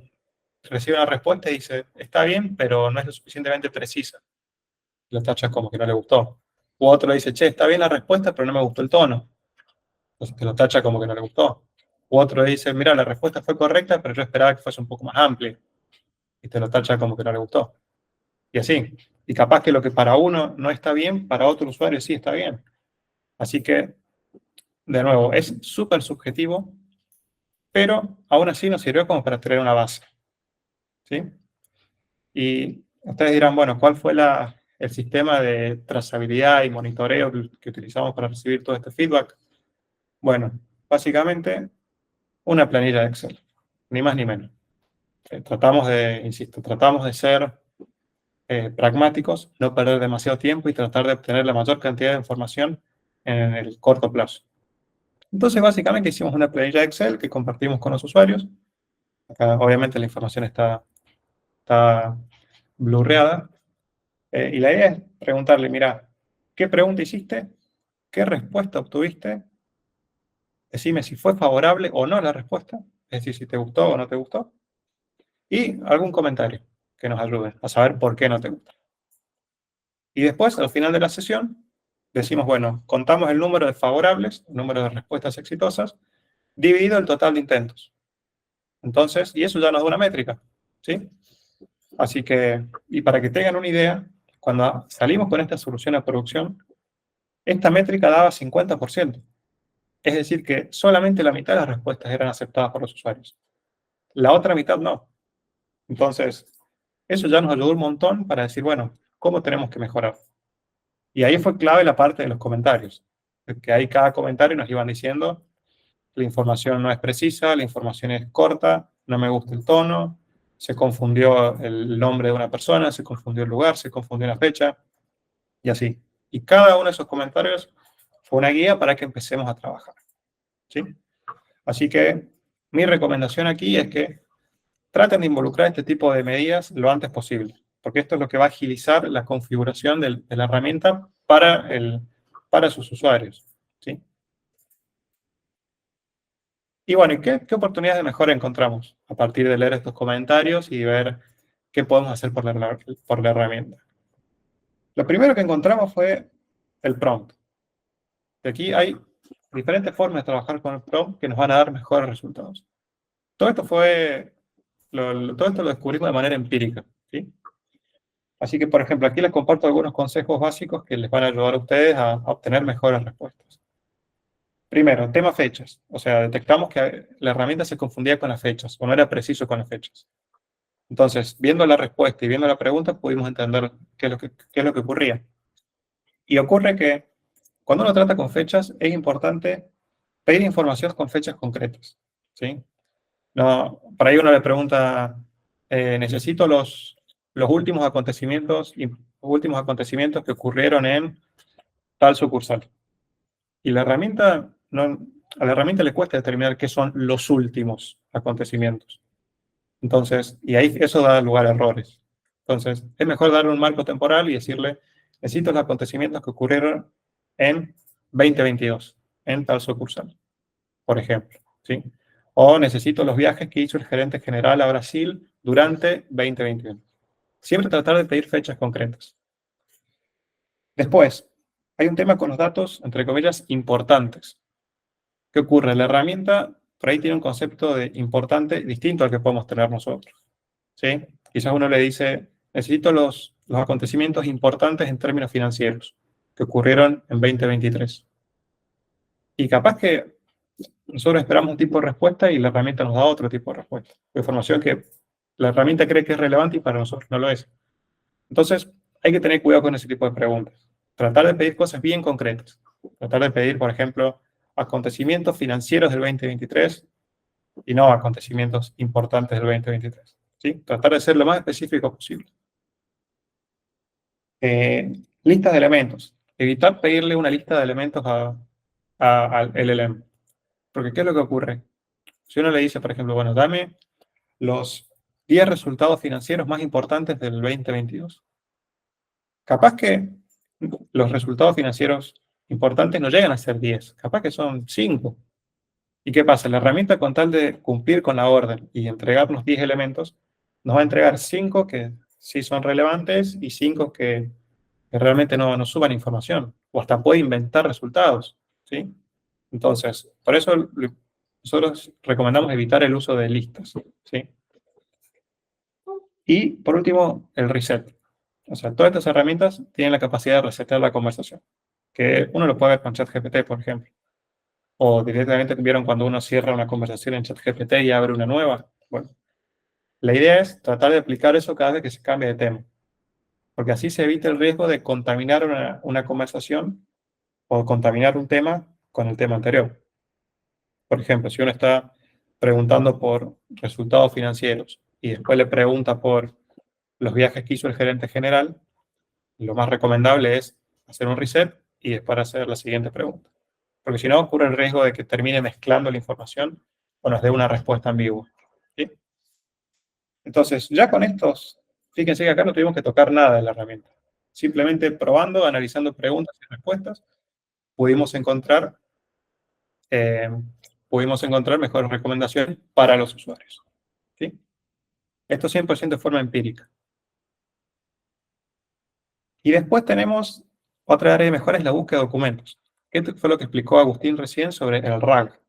recibe una respuesta y dice, está bien, pero no es lo suficientemente precisa. Lo tacha como que no le gustó. U otro dice, che, está bien la respuesta, pero no me gustó el tono. Entonces te lo tacha como que no le gustó. U otro dice, mira, la respuesta fue correcta, pero yo esperaba que fuese un poco más amplia. Y te lo tacha como que no le gustó. Y así. Y capaz que lo que para uno no está bien, para otro usuario sí está bien. Así que, de nuevo, es súper subjetivo, pero aún así nos sirvió como para tener una base. ¿Sí? Y ustedes dirán, bueno, ¿cuál fue el sistema de trazabilidad y monitoreo que utilizamos para recibir todo este feedback? Bueno, básicamente una planilla de Excel, ni más ni menos. Tratamos de ser pragmáticos, no perder demasiado tiempo y tratar de obtener la mayor cantidad de información en el corto plazo. Entonces, básicamente hicimos una planilla de Excel que compartimos con los usuarios. Acá, obviamente, la información está blurreada. Y la idea es preguntarle, mira, ¿qué pregunta hiciste? ¿Qué respuesta obtuviste? Decime si fue favorable o no la respuesta, es decir, si te gustó o no te gustó. Y algún comentario que nos ayude a saber por qué no te gusta. Y después, al final de la sesión, decimos, bueno, contamos el número de favorables, el número de respuestas exitosas, dividido el total de intentos. Entonces, y eso ya nos da una métrica, ¿sí? Así que, y para que tengan una idea, cuando salimos con esta solución a producción, esta métrica daba 50%. Es decir, que solamente la mitad de las respuestas eran aceptadas por los usuarios. La otra mitad no. Entonces, eso ya nos ayudó un montón para decir, bueno, ¿cómo tenemos que mejorar? Y ahí fue clave la parte de los comentarios. Que ahí cada comentario nos iban diciendo, la información no es precisa, la información es corta, no me gusta el tono, se confundió el nombre de una persona, se confundió el lugar, se confundió la fecha, y así. Y cada uno de esos comentarios fue una guía para que empecemos a trabajar. ¿Sí? Así que mi recomendación aquí es que traten de involucrar este tipo de medidas lo antes posible, porque esto es lo que va a agilizar la configuración de la herramienta para sus usuarios. ¿Sí? Y bueno, ¿qué oportunidades de mejora encontramos a partir de leer estos comentarios y ver qué podemos hacer por la herramienta? Lo primero que encontramos fue el prompt. Y aquí hay diferentes formas de trabajar con el prompt que nos van a dar mejores resultados. Todo esto lo descubrimos de manera empírica, ¿sí? Así que, por ejemplo, aquí les comparto algunos consejos básicos que les van a ayudar a ustedes a obtener mejores respuestas. Primero, tema fechas. O sea, detectamos que la herramienta se confundía con las fechas o no era preciso con las fechas. Entonces, viendo la respuesta y viendo la pregunta, pudimos entender qué es lo que ocurría. Y ocurre que cuando uno trata con fechas, es importante pedir información con fechas concretas, ¿sí? No, para ahí uno le pregunta, necesito los últimos acontecimientos que ocurrieron en tal sucursal. Y a la herramienta le cuesta determinar qué son los últimos acontecimientos. Entonces, y ahí eso da lugar a errores. Entonces, es mejor darle un marco temporal y decirle, necesito los acontecimientos que ocurrieron en 2022, en tal sucursal, por ejemplo, ¿sí? O necesito los viajes que hizo el gerente general a Brasil durante 2021. Siempre tratar de pedir fechas concretas. Después, hay un tema con los datos, entre comillas, importantes. ¿Qué ocurre? La herramienta por ahí tiene un concepto de importante distinto al que podemos tener nosotros, ¿sí? Quizás uno le dice, necesito los acontecimientos importantes en términos financieros que ocurrieron en 2023. Y capaz que nosotros esperamos un tipo de respuesta y la herramienta nos da otro tipo de respuesta. Información que la herramienta cree que es relevante y para nosotros no lo es. Entonces, hay que tener cuidado con ese tipo de preguntas. Tratar de pedir cosas bien concretas. Tratar de pedir, por ejemplo, acontecimientos financieros del 2023 y no acontecimientos importantes del 2023. ¿Sí? Tratar de ser lo más específico posible. Listas de elementos. Evitar pedirle una lista de elementos al LLM. Porque ¿qué es lo que ocurre? Si uno le dice, por ejemplo, bueno, dame los 10 resultados financieros más importantes del 2022. Capaz que los resultados financieros importantes no llegan a ser 10, capaz que son 5. ¿Y qué pasa? La herramienta, con tal de cumplir con la orden y entregarnos 10 elementos, nos va a entregar 5 que sí son relevantes y 5 que realmente no nos suban información, o hasta puede inventar resultados, ¿sí? Entonces, por eso nosotros recomendamos evitar el uso de listas, ¿sí? Y por último, el reset. O sea, todas estas herramientas tienen la capacidad de resetear la conversación, que uno lo puede ver con ChatGPT, por ejemplo. O directamente vieron cuando uno cierra una conversación en ChatGPT y abre una nueva. Bueno, la idea es tratar de aplicar eso cada vez que se cambie de tema, porque así se evita el riesgo de contaminar una conversación o contaminar un tema con el tema anterior. Por ejemplo, si uno está preguntando por resultados financieros y después le pregunta por los viajes que hizo el gerente general, lo más recomendable es hacer un reset y después hacer la siguiente pregunta. Porque si no, ocurre el riesgo de que termine mezclando la información o nos dé una respuesta ambigua. ¿Sí? Entonces, ya con estos, fíjense que acá no tuvimos que tocar nada de la herramienta. Simplemente probando, analizando preguntas y respuestas, pudimos encontrar, eh, mejores recomendaciones para los usuarios. ¿Sí? Esto 100% de forma empírica. Y después tenemos otra área de mejora, es la búsqueda de documentos. Esto fue lo que explicó Agustín recién sobre el RAG,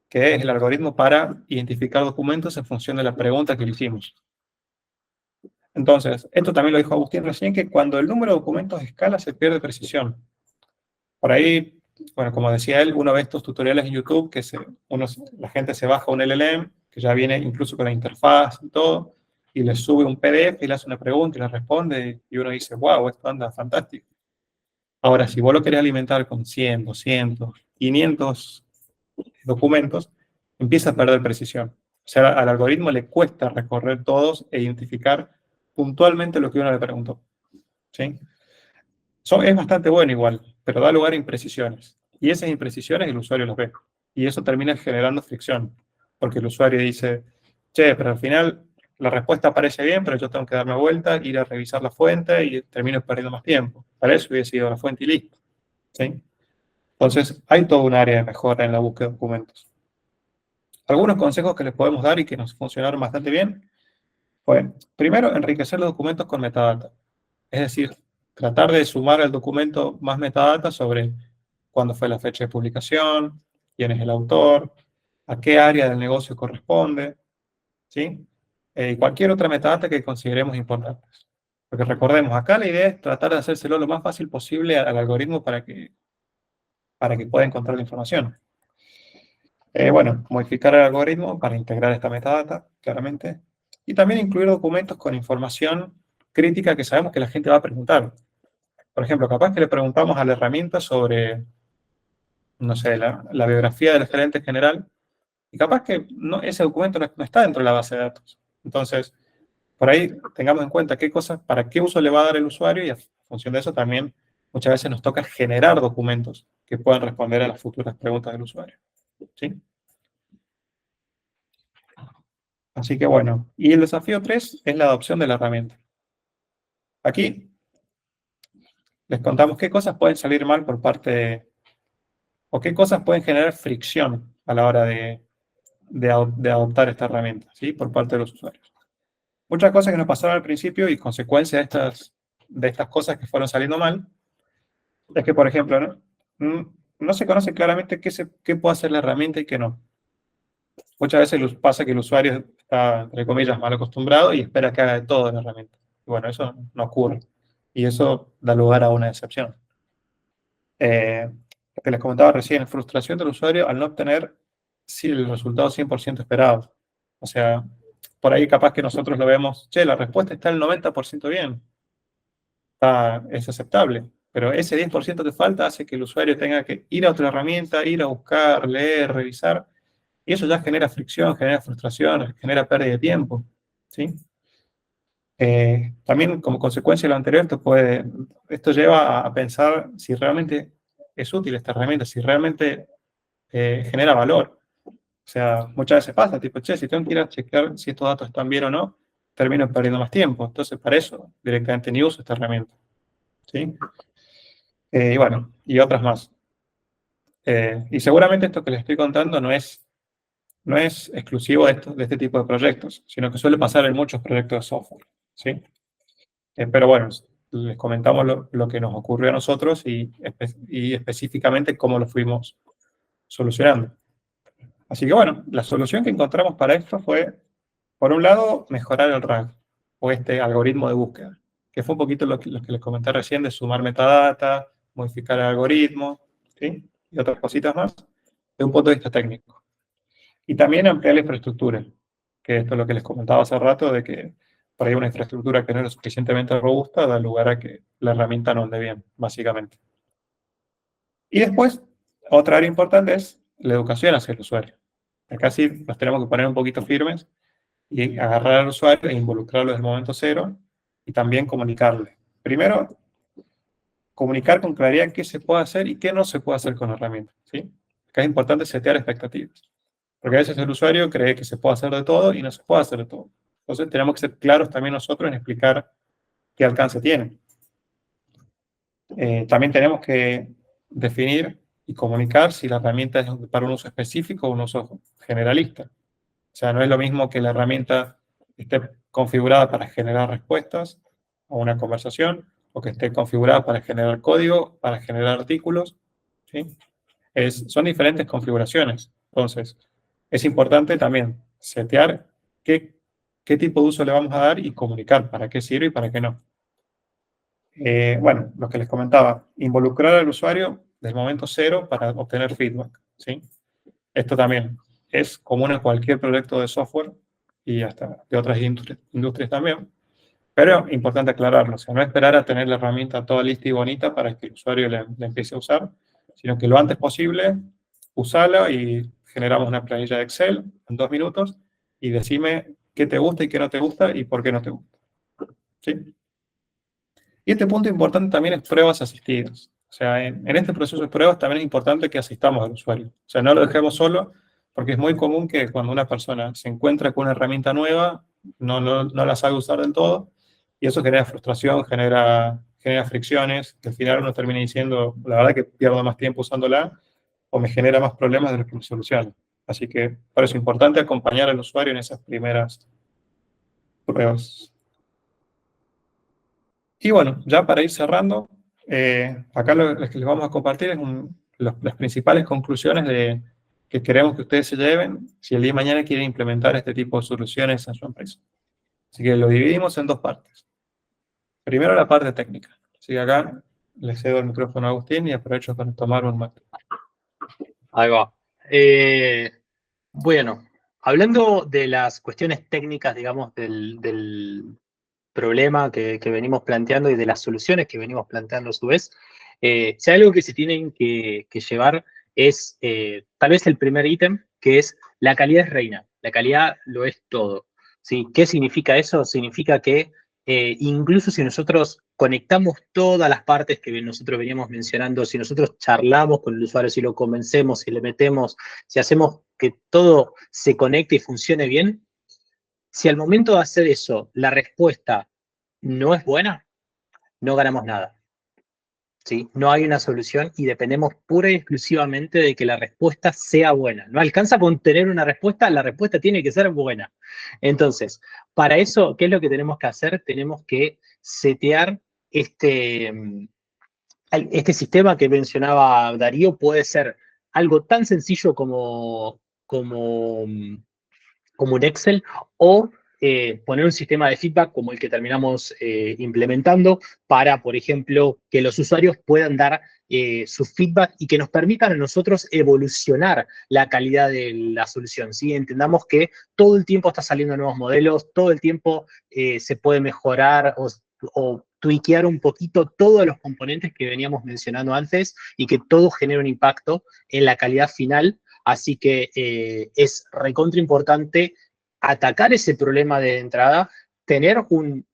que es el algoritmo para identificar documentos en función de la pregunta que le hicimos. Entonces, esto también lo dijo Agustín recién, que cuando el número de documentos escala se pierde precisión. Por ahí, bueno, como decía él, uno ve estos tutoriales en YouTube que la gente se baja un LLM, que ya viene incluso con la interfaz y todo, y le sube un PDF y le hace una pregunta y le responde, y uno dice, wow, esto anda fantástico. Ahora, si vos lo querés alimentar con 100, 200, 500 documentos, empieza a perder precisión. O sea, al algoritmo le cuesta recorrer todos e identificar puntualmente lo que uno le preguntó. ¿Sí? Es bastante bueno igual, pero da lugar a imprecisiones. Y esas imprecisiones el usuario las ve. Y eso termina generando fricción, porque el usuario dice, che, pero al final la respuesta parece bien, pero yo tengo que darme vuelta, ir a revisar la fuente y termino perdiendo más tiempo. Para eso hubiese ido a la fuente y listo. ¿Sí? Entonces, hay toda un área de mejora en la búsqueda de documentos. Algunos consejos que les podemos dar y que nos funcionaron bastante bien fue, primero, enriquecer los documentos con metadata. Es decir, tratar de sumar al documento más metadata sobre cuándo fue la fecha de publicación, quién es el autor, a qué área del negocio corresponde, ¿sí? Y cualquier otra metadata que consideremos importantes. Porque recordemos, acá la idea es tratar de hacérselo lo más fácil posible al algoritmo para que pueda encontrar la información. Bueno, modificar el algoritmo para integrar esta metadata, claramente. Y también incluir documentos con información crítica que sabemos que la gente va a preguntar. Por ejemplo, capaz que le preguntamos a la herramienta sobre, no sé, la biografía del gerente general, y capaz que ese documento no está dentro de la base de datos. Entonces, por ahí tengamos en cuenta qué cosas, para qué uso le va a dar el usuario, y en función de eso también muchas veces nos toca generar documentos que puedan responder a las futuras preguntas del usuario. ¿Sí? Así que bueno, y el desafío 3 es la adopción de la herramienta. Aquí les contamos qué cosas pueden salir mal por parte o qué cosas pueden generar fricción a la hora de adoptar esta herramienta, ¿sí? Por parte de los usuarios. Muchas cosas que nos pasaron al principio y consecuencia de estas cosas que fueron saliendo mal, es que, por ejemplo, no se conoce claramente qué puede hacer la herramienta y qué no. Muchas veces pasa que el usuario está, entre comillas, mal acostumbrado y espera que haga de todo en la herramienta. Y bueno, eso no ocurre. Y eso da lugar a una decepción. Lo que les comentaba recién, frustración del usuario al no obtener el resultado 100% esperado. O sea, por ahí capaz que nosotros lo vemos, che, la respuesta está al 90% bien, es aceptable, pero ese 10% que falta hace que el usuario tenga que ir a otra herramienta, ir a buscar, leer, revisar, y eso ya genera fricción, genera frustración, genera pérdida de tiempo, ¿sí? También como consecuencia de lo anterior, esto lleva a pensar si realmente es útil esta herramienta, si realmente genera valor. O sea, muchas veces pasa, tipo, che, si tengo que ir a chequear si estos datos están bien o no, termino perdiendo más tiempo. Entonces, para eso, directamente ni uso esta herramienta. ¿Sí? Y bueno, y otras más. Y seguramente esto que les estoy contando no es exclusivo de este tipo de proyectos, sino que suele pasar en muchos proyectos de software. ¿Sí? Pero bueno, les comentamos lo que nos ocurrió a nosotros y específicamente cómo lo fuimos solucionando. Así que bueno, la solución que encontramos para esto fue, por un lado, mejorar el RAG, o este algoritmo de búsqueda, que fue un poquito lo que les comenté recién de sumar metadata, modificar el algoritmo, ¿sí? Y otras cositas más, de un punto de vista técnico. Y también ampliar la infraestructura, que esto es lo que les comentaba hace rato, de que por ahí una infraestructura que no es lo suficientemente robusta da lugar a que la herramienta no ande bien, básicamente. Y después, otra área importante es la educación hacia el usuario. Acá sí nos tenemos que poner un poquito firmes y agarrar al usuario e involucrarlo desde el momento cero y también comunicarle. Primero, comunicar con claridad qué se puede hacer y qué no se puede hacer con la herramienta. ¿Sí? Acá es importante setear expectativas. Porque a veces el usuario cree que se puede hacer de todo y no se puede hacer de todo. Entonces tenemos que ser claros también nosotros en explicar qué alcance tiene. También tenemos que definir y comunicar si la herramienta es para un uso específico o un uso generalista. O sea, no es lo mismo que la herramienta esté configurada para generar respuestas a una conversación o que esté configurada para generar código, para generar artículos. ¿Sí? Son diferentes configuraciones. Entonces, es importante también setear qué tipo de uso le vamos a dar y comunicar para qué sirve y para qué no. Bueno, lo que les comentaba, involucrar al usuario desde el momento cero para obtener feedback. ¿Sí? Esto también es común en cualquier proyecto de software y hasta de otras industrias también, pero importante aclararlo, o sea, no esperar a tener la herramienta toda lista y bonita para que el usuario la empiece a usar, sino que lo antes posible usarla y generamos una planilla de Excel en 2 minutos y decime qué te gusta y qué no te gusta y por qué no te gusta. ¿Sí? Y este punto importante también es pruebas asistidas. O sea, en este proceso de pruebas también es importante que asistamos al usuario. O sea, no lo dejemos solo, porque es muy común que cuando una persona se encuentra con una herramienta nueva, no la sabe usar del todo, y eso genera frustración, genera fricciones, que al final uno termina diciendo, la verdad que pierdo más tiempo usándola, o me genera más problemas de los que me soluciona. Así que por eso es importante acompañar al usuario en esas primeras pruebas. Y bueno, ya para ir cerrando, acá lo que les vamos a compartir es las principales conclusiones que queremos que ustedes se lleven si el día de mañana quieren implementar este tipo de soluciones en su empresa. Así que lo dividimos en dos partes. Primero la parte técnica. Así que acá le cedo el micrófono a Agustín y aprovecho para tomar un mate. Ahí va. Bueno, hablando de las cuestiones técnicas, digamos, del problema que venimos planteando y de las soluciones que venimos planteando a su vez, si hay algo que se tienen que llevar es tal vez el primer ítem, que es la calidad es reina, la calidad lo es todo. ¿Sí? ¿Qué significa eso? Significa que incluso si nosotros conectamos todas las partes que nosotros veníamos mencionando, si nosotros charlamos con el usuario, si lo convencemos, si le metemos, si hacemos que todo se conecte y funcione bien, Si al momento de hacer eso la respuesta no es buena, no ganamos nada. ¿Sí? No hay una solución y dependemos pura y exclusivamente de que la respuesta sea buena. No alcanza con tener una respuesta, la respuesta tiene que ser buena. Entonces, para eso, ¿qué es lo que tenemos que hacer? Tenemos que setear este sistema que mencionaba Darío. Puede ser algo tan sencillo como un Excel, o poner un sistema de feedback como el que terminamos implementando para, por ejemplo, que los usuarios puedan dar su feedback y que nos permitan a nosotros evolucionar la calidad de la solución. ¿Sí? Entendamos que todo el tiempo está saliendo nuevos modelos, todo el tiempo se puede mejorar o tweakear un poquito todos los componentes que veníamos mencionando antes y que todo genera un impacto en la calidad final. Así que es recontra importante atacar ese problema de entrada, tener un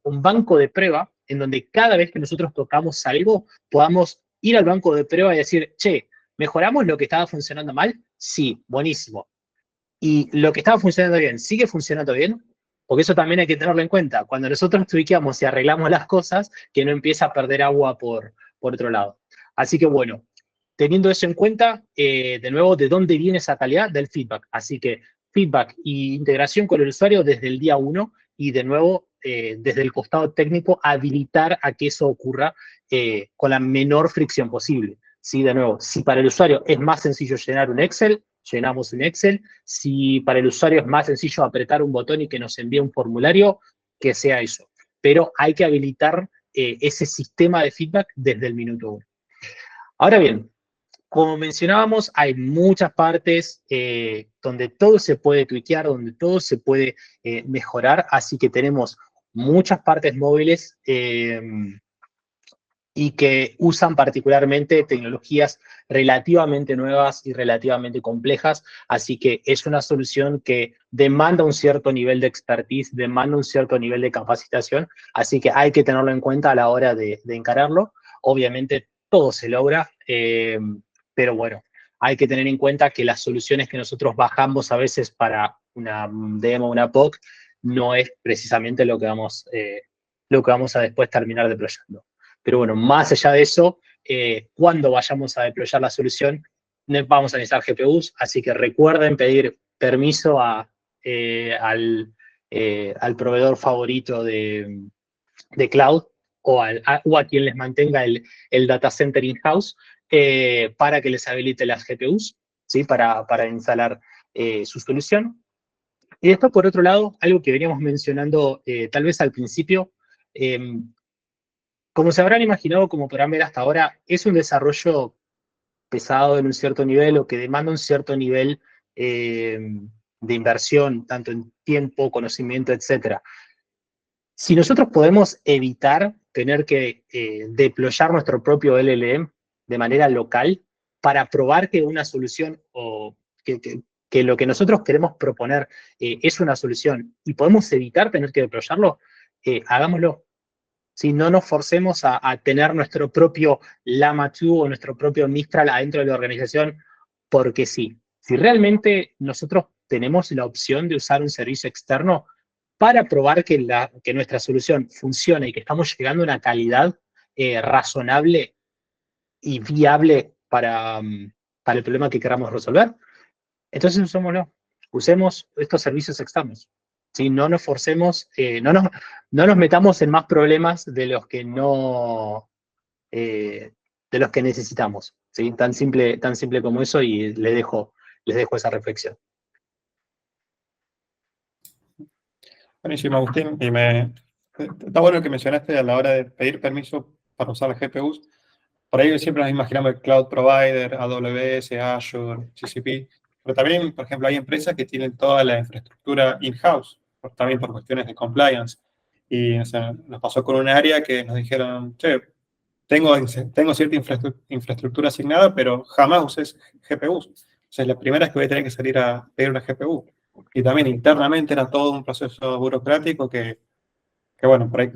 banco de prueba en donde cada vez que nosotros tocamos algo, podamos ir al banco de prueba y decir, che, ¿mejoramos lo que estaba funcionando mal? Sí, buenísimo. ¿Y lo que estaba funcionando bien, sigue funcionando bien? Porque eso también hay que tenerlo en cuenta. Cuando nosotros tweakeamos y arreglamos las cosas, que no empieza a perder agua por otro lado. Así que bueno, teniendo eso en cuenta, de nuevo, ¿de dónde viene esa calidad? Del feedback. Así que feedback e integración con el usuario desde el día 1 y de nuevo, desde el costado técnico, habilitar a que eso ocurra con la menor fricción posible. ¿Sí? De nuevo, si para el usuario es más sencillo llenar un Excel, llenamos un Excel. Si para el usuario es más sencillo apretar un botón y que nos envíe un formulario, que sea eso. Pero hay que habilitar ese sistema de feedback desde el minuto 1. Ahora bien, como mencionábamos, hay muchas partes donde todo se puede tweakear, donde todo se puede mejorar, así que tenemos muchas partes móviles y que usan particularmente tecnologías relativamente nuevas y relativamente complejas, así que es una solución que demanda un cierto nivel de expertise, demanda un cierto nivel de capacitación, así que hay que tenerlo en cuenta a la hora de encararlo. Obviamente todo se logra, pero bueno, hay que tener en cuenta que las soluciones que nosotros bajamos a veces para una demo, una POC, no es precisamente lo que vamos a después terminar deployando. Pero bueno, más allá de eso, cuando vayamos a deployar la solución, vamos a necesitar GPUs, así que recuerden pedir permiso al proveedor favorito de cloud o a quien les mantenga el data center in-house para que les habilite las GPUs, ¿sí? Para instalar su solución. Y después, por otro lado, algo que veníamos mencionando tal vez al principio, como se habrán imaginado, como podrán ver hasta ahora, es un desarrollo pesado en un cierto nivel o que demanda un cierto nivel de inversión, tanto en tiempo, conocimiento, etc. Si nosotros podemos evitar tener que deployar nuestro propio LLM de manera local para probar que una solución o que lo que nosotros queremos proponer es una solución y podemos evitar tener que deployarlo, hagámoslo. Si no nos forcemos a tener nuestro propio Llama 2 o nuestro propio Mistral adentro de la organización, porque sí. Si realmente nosotros tenemos la opción de usar un servicio externo para probar que nuestra solución funciona y que estamos llegando a una calidad razonable y viable para el problema que queramos resolver, entonces usémoslo. Usemos estos servicios externos. ¿Sí? No nos forcemos, no nos metamos en más problemas de los que necesitamos. ¿Sí? Tan simple como eso, y les dejo esa reflexión. Buenísimo, Agustín. Está bueno lo que mencionaste a la hora de pedir permiso para usar las GPUs. Por ahí siempre nos imaginamos el cloud provider, AWS, Azure, GCP, pero también, por ejemplo, hay empresas que tienen toda la infraestructura in-house, también por cuestiones de compliance. Y o sea, nos pasó con un área que nos dijeron, che, tengo cierta infraestructura asignada, pero jamás uses GPUs. O sea, la primera es que voy a tener que salir a pedir una GPU. Y también internamente era todo un proceso burocrático que bueno, por ahí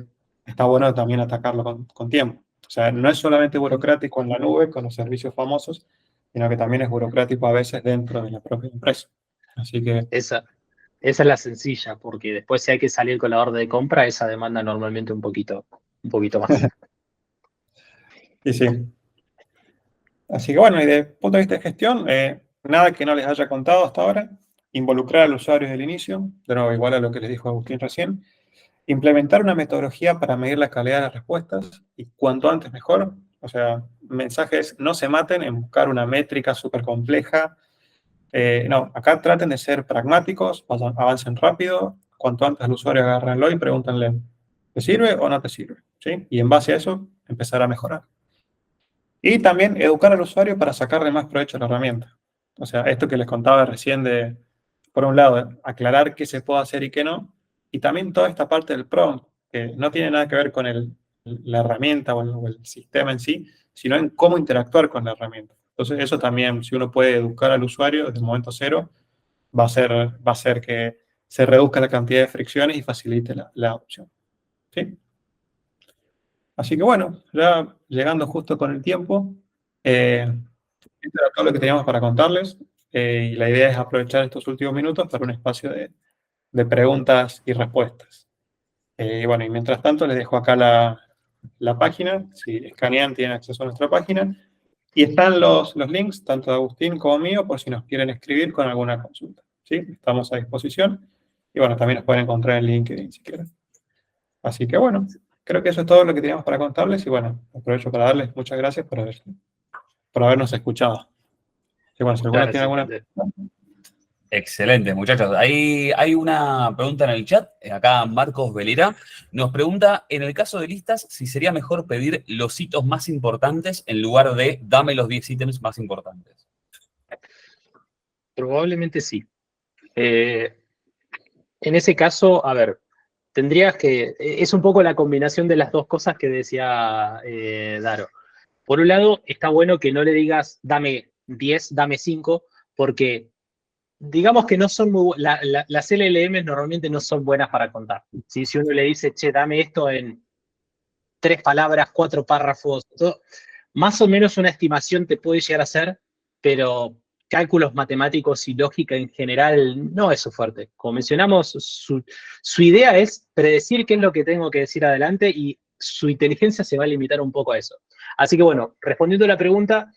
está bueno también atacarlo con tiempo. O sea, no es solamente burocrático en la nube con los servicios famosos, sino que también es burocrático a veces dentro de la propia empresa. Así que... esa es la sencilla, porque después si hay que salir con la orden de compra, esa demanda normalmente un poquito más. Y sí. Así que bueno, y desde el punto de vista de gestión, nada que no les haya contado hasta ahora. Involucrar al usuario desde el inicio, de nuevo, igual a lo que les dijo Agustín recién. Implementar una metodología para medir la calidad de las respuestas y cuanto antes mejor. O sea, mensajes no se maten en buscar una métrica súper compleja. No, acá traten de ser pragmáticos, avancen rápido, cuanto antes al usuario agárrenlo y pregúntenle, ¿te sirve o no te sirve? ¿Sí? Y en base a eso, empezar a mejorar. Y también educar al usuario para sacarle más provecho a la herramienta. O sea, esto que les contaba recién de, por un lado, aclarar qué se puede hacer y qué no, y también toda esta parte del prompt, que no tiene nada que ver con la herramienta o el sistema en sí, sino en cómo interactuar con la herramienta. Entonces, eso también, si uno puede educar al usuario desde el momento cero, va a hacer que se reduzca la cantidad de fricciones y facilite la adopción. ¿Sí? Así que bueno, ya llegando justo con el tiempo, esto era todo lo que teníamos para contarles, y la idea es aprovechar estos últimos minutos para un espacio de preguntas y respuestas. Y bueno, y mientras tanto les dejo acá la página, si escanean tienen acceso a nuestra página, y están los links, tanto de Agustín como mío, por si nos quieren escribir con alguna consulta. ¿Sí? Estamos a disposición, y bueno, también nos pueden encontrar en LinkedIn si quieren. Así que bueno, creo que eso es todo lo que teníamos para contarles, y bueno, aprovecho para darles muchas gracias por habernos escuchado. Y bueno, si alguna Claro, tiene sí. alguna pregunta. Excelente, muchachos. Ahí hay una pregunta en el chat. Acá Marcos Velera nos pregunta, en el caso de listas, si sería mejor pedir los hitos más importantes en lugar de dame los 10 ítems más importantes. Probablemente sí. En ese caso, a ver, tendrías que, es un poco la combinación de las dos cosas que decía Daro. Por un lado, está bueno que no le digas dame 10, dame 5, porque digamos que no son las LLMs normalmente no son buenas para contar. ¿Sí? Si uno le dice, che, dame esto en 3 palabras, 4 párrafos, todo, más o menos una estimación te puede llegar a hacer, pero cálculos matemáticos y lógica en general no es su fuerte. Como mencionamos, su idea es predecir qué es lo que tengo que decir adelante y su inteligencia se va a limitar un poco a eso. Así que bueno, respondiendo a la pregunta,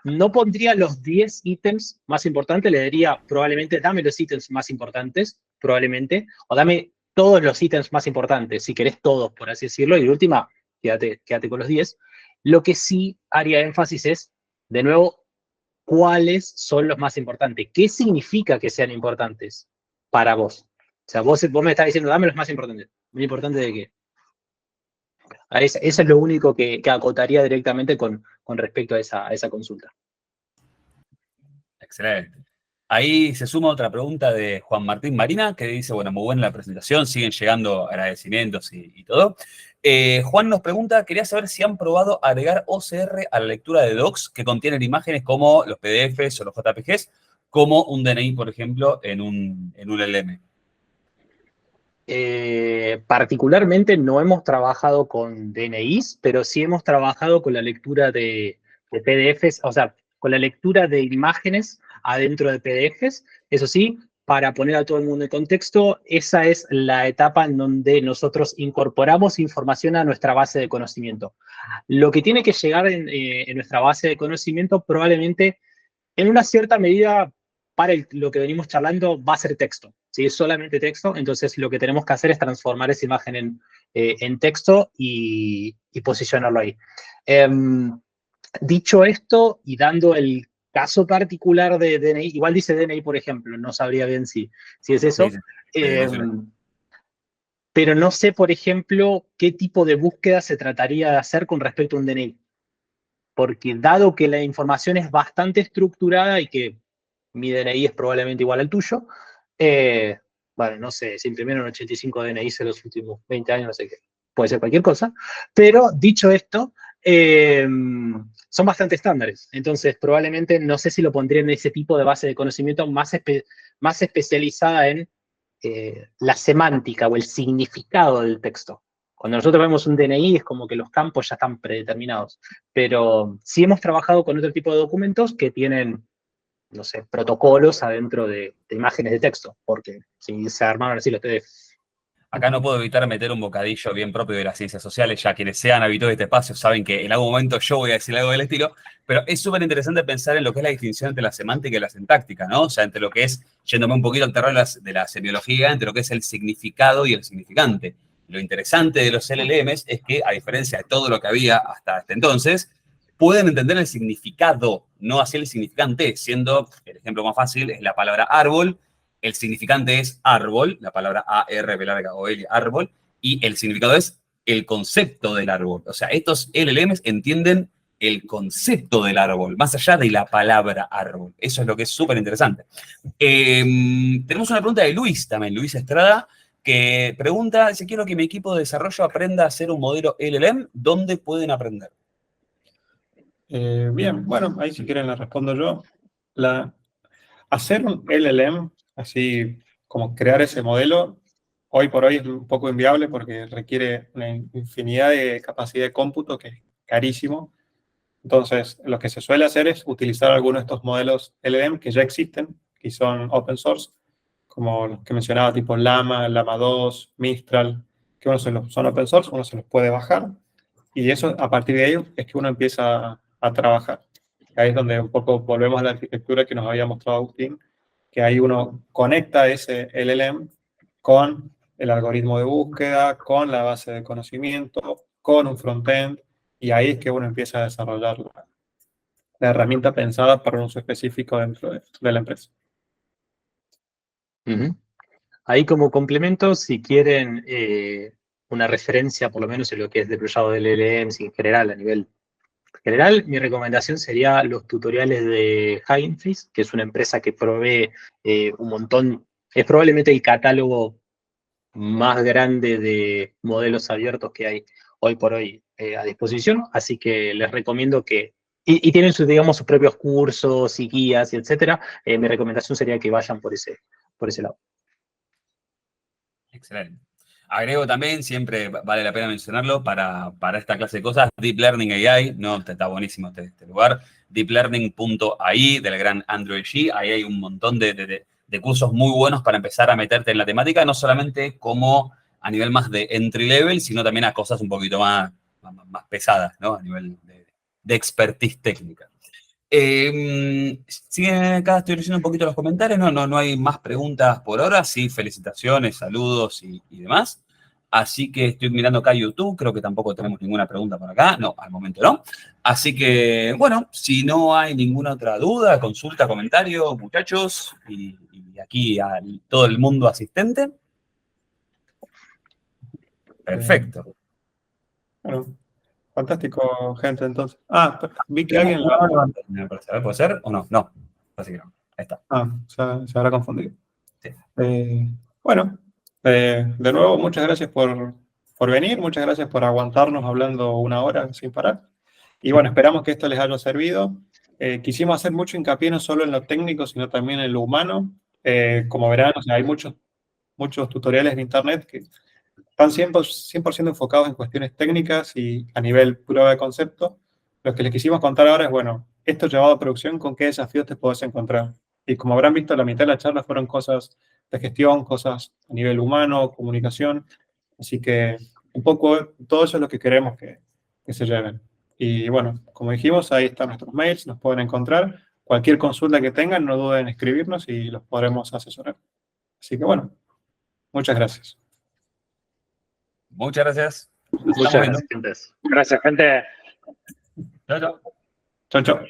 no pondría los 10 ítems más importantes, le diría probablemente dame los ítems más importantes, probablemente, o dame todos los ítems más importantes, si querés todos, por así decirlo, y de última, quédate con los 10. Lo que sí haría énfasis es, de nuevo, cuáles son los más importantes. ¿Qué significa que sean importantes para vos? O sea, vos me estás diciendo, dame los más importantes. ¿Muy importante de qué? Eso es lo único que acotaría directamente con respecto a esa consulta. Excelente. Ahí se suma otra pregunta de Juan Martín Marina, que dice, bueno, muy buena la presentación, siguen llegando agradecimientos y todo. Juan nos pregunta, quería saber si han probado agregar OCR a la lectura de docs que contienen imágenes como los PDFs o los JPGs, como un DNI, por ejemplo, en un LM. Particularmente no hemos trabajado con DNIs, pero sí hemos trabajado con la lectura de PDFs, o sea, con la lectura de imágenes adentro de PDFs. Eso sí, para poner a todo el mundo en contexto, esa es la etapa en donde nosotros incorporamos información a nuestra base de conocimiento. Lo que tiene que llegar en nuestra base de conocimiento probablemente en una cierta medida para lo que venimos charlando va a ser texto, ¿sí? Es solamente texto, entonces lo que tenemos que hacer es transformar esa imagen en texto y posicionarlo ahí. Dicho esto, y dando el caso particular de DNI, igual dice DNI, por ejemplo, no sabría bien si es eso, Sí, pero no sé, por ejemplo, qué tipo de búsqueda se trataría de hacer con respecto a un DNI. Porque dado que la información es bastante estructurada y que mi DNI es probablemente igual al tuyo, bueno, no sé, se imprimieron 85 DNIs en los últimos 20 años, no sé qué, puede ser cualquier cosa, pero dicho esto, son bastante estándares, entonces probablemente no sé si lo pondría en ese tipo de base de conocimiento más especializada en la semántica o el significado del texto. Cuando nosotros vemos un DNI es como que los campos ya están predeterminados, pero sí hemos trabajado con otro tipo de documentos que tienen no sé, protocolos adentro de imágenes de texto, porque si se armaron así los TDF. Acá no puedo evitar meter un bocadillo bien propio de las ciencias sociales, ya quienes sean habituales de este espacio saben que en algún momento yo voy a decir algo del estilo, pero es súper interesante pensar en lo que es la distinción entre la semántica y la sintáctica, ¿no? O sea, entre lo que es, yéndome un poquito al terreno de la semiología, entre lo que es el significado y el significante. Lo interesante de los LLMs es que, a diferencia de todo lo que había hasta este entonces, pueden entender el significado, no así el significante, siendo, el ejemplo más fácil es la palabra árbol. El significante es árbol, la palabra A-R, larga o L, árbol, y el significado es el concepto del árbol. O sea, estos LLMs entienden el concepto del árbol, más allá de la palabra árbol. Eso es lo que es súper interesante. Tenemos una pregunta de Luis también, Luis Estrada, que pregunta, si quiero que mi equipo de desarrollo aprenda a hacer un modelo LLM, ¿dónde pueden aprender? Bien, bueno, ahí si quieren la respondo yo. Hacer un LLM, así como crear ese modelo, hoy por hoy es un poco inviable porque requiere una infinidad de capacidad de cómputo que es carísimo. Entonces, lo que se suele hacer es utilizar algunos de estos modelos LLM que ya existen, que son open source, como los que mencionaba, tipo Llama, Llama 2, Mistral, que son open source, uno se los puede bajar, y eso, a partir de ello, es que uno empieza a trabajar. Ahí es donde un poco volvemos a la arquitectura que nos había mostrado Agustín, que ahí uno conecta ese LLM con el algoritmo de búsqueda, con la base de conocimiento, con un frontend, y ahí es que uno empieza a desarrollar la herramienta pensada para un uso específico dentro de la empresa. Ujú. Ahí como complemento, si quieren una referencia, por lo menos en lo que es deployado del LLMs en general, a nivel general, mi recomendación sería los tutoriales de Hugging Face, que es una empresa que provee un montón, es probablemente el catálogo más grande de modelos abiertos que hay hoy por hoy a disposición, así que les recomiendo que, y tienen sus, digamos, sus propios cursos y guías y etcétera, mi recomendación sería que vayan por ese lado. Excelente. Agrego también, siempre vale la pena mencionarlo, para esta clase de cosas, Deep Learning AI, no, está buenísimo este lugar, deeplearning.ai del gran Andrew G, ahí hay un montón de cursos muy buenos para empezar a meterte en la temática, no solamente como a nivel más de entry level, sino también a cosas un poquito más pesadas, ¿no? A nivel de expertise técnica. Sí, acá estoy leyendo un poquito los comentarios, no hay más preguntas por ahora, sí, felicitaciones, saludos y demás. Así que estoy mirando acá YouTube, creo que tampoco tenemos ninguna pregunta por acá, no, al momento no. Así que, bueno, si no hay ninguna otra duda, consulta, comentario, muchachos, y aquí a todo el mundo asistente. Perfecto. Bueno, fantástico, gente, entonces. Vi que alguien... Me parece, a ver, ¿puede ser o no? No, parece que no. Ahí está. Se habrá confundido. Sí. Bueno, de nuevo, muchas gracias por venir, muchas gracias por aguantarnos hablando una hora sin parar. Y bueno, esperamos que esto les haya servido. Quisimos hacer mucho hincapié no solo en lo técnico, sino también en lo humano. Como verán, o sea, hay muchos tutoriales en internet que están 100% enfocados en cuestiones técnicas y a nivel prueba de concepto. Lo que les quisimos contar ahora es, bueno, esto llevado a producción, ¿con qué desafíos te podés encontrar? Y como habrán visto, la mitad de la charla fueron cosas de gestión, cosas a nivel humano, comunicación. Así que un poco todo eso es lo que queremos que se lleven. Y bueno, como dijimos, ahí están nuestros mails, nos pueden encontrar. Cualquier consulta que tengan, no duden en escribirnos y los podremos asesorar. Así que bueno, muchas gracias. Muchas gracias. Muchas gracias, gente. Gracias, gente. Chao, chao. Chao, chao.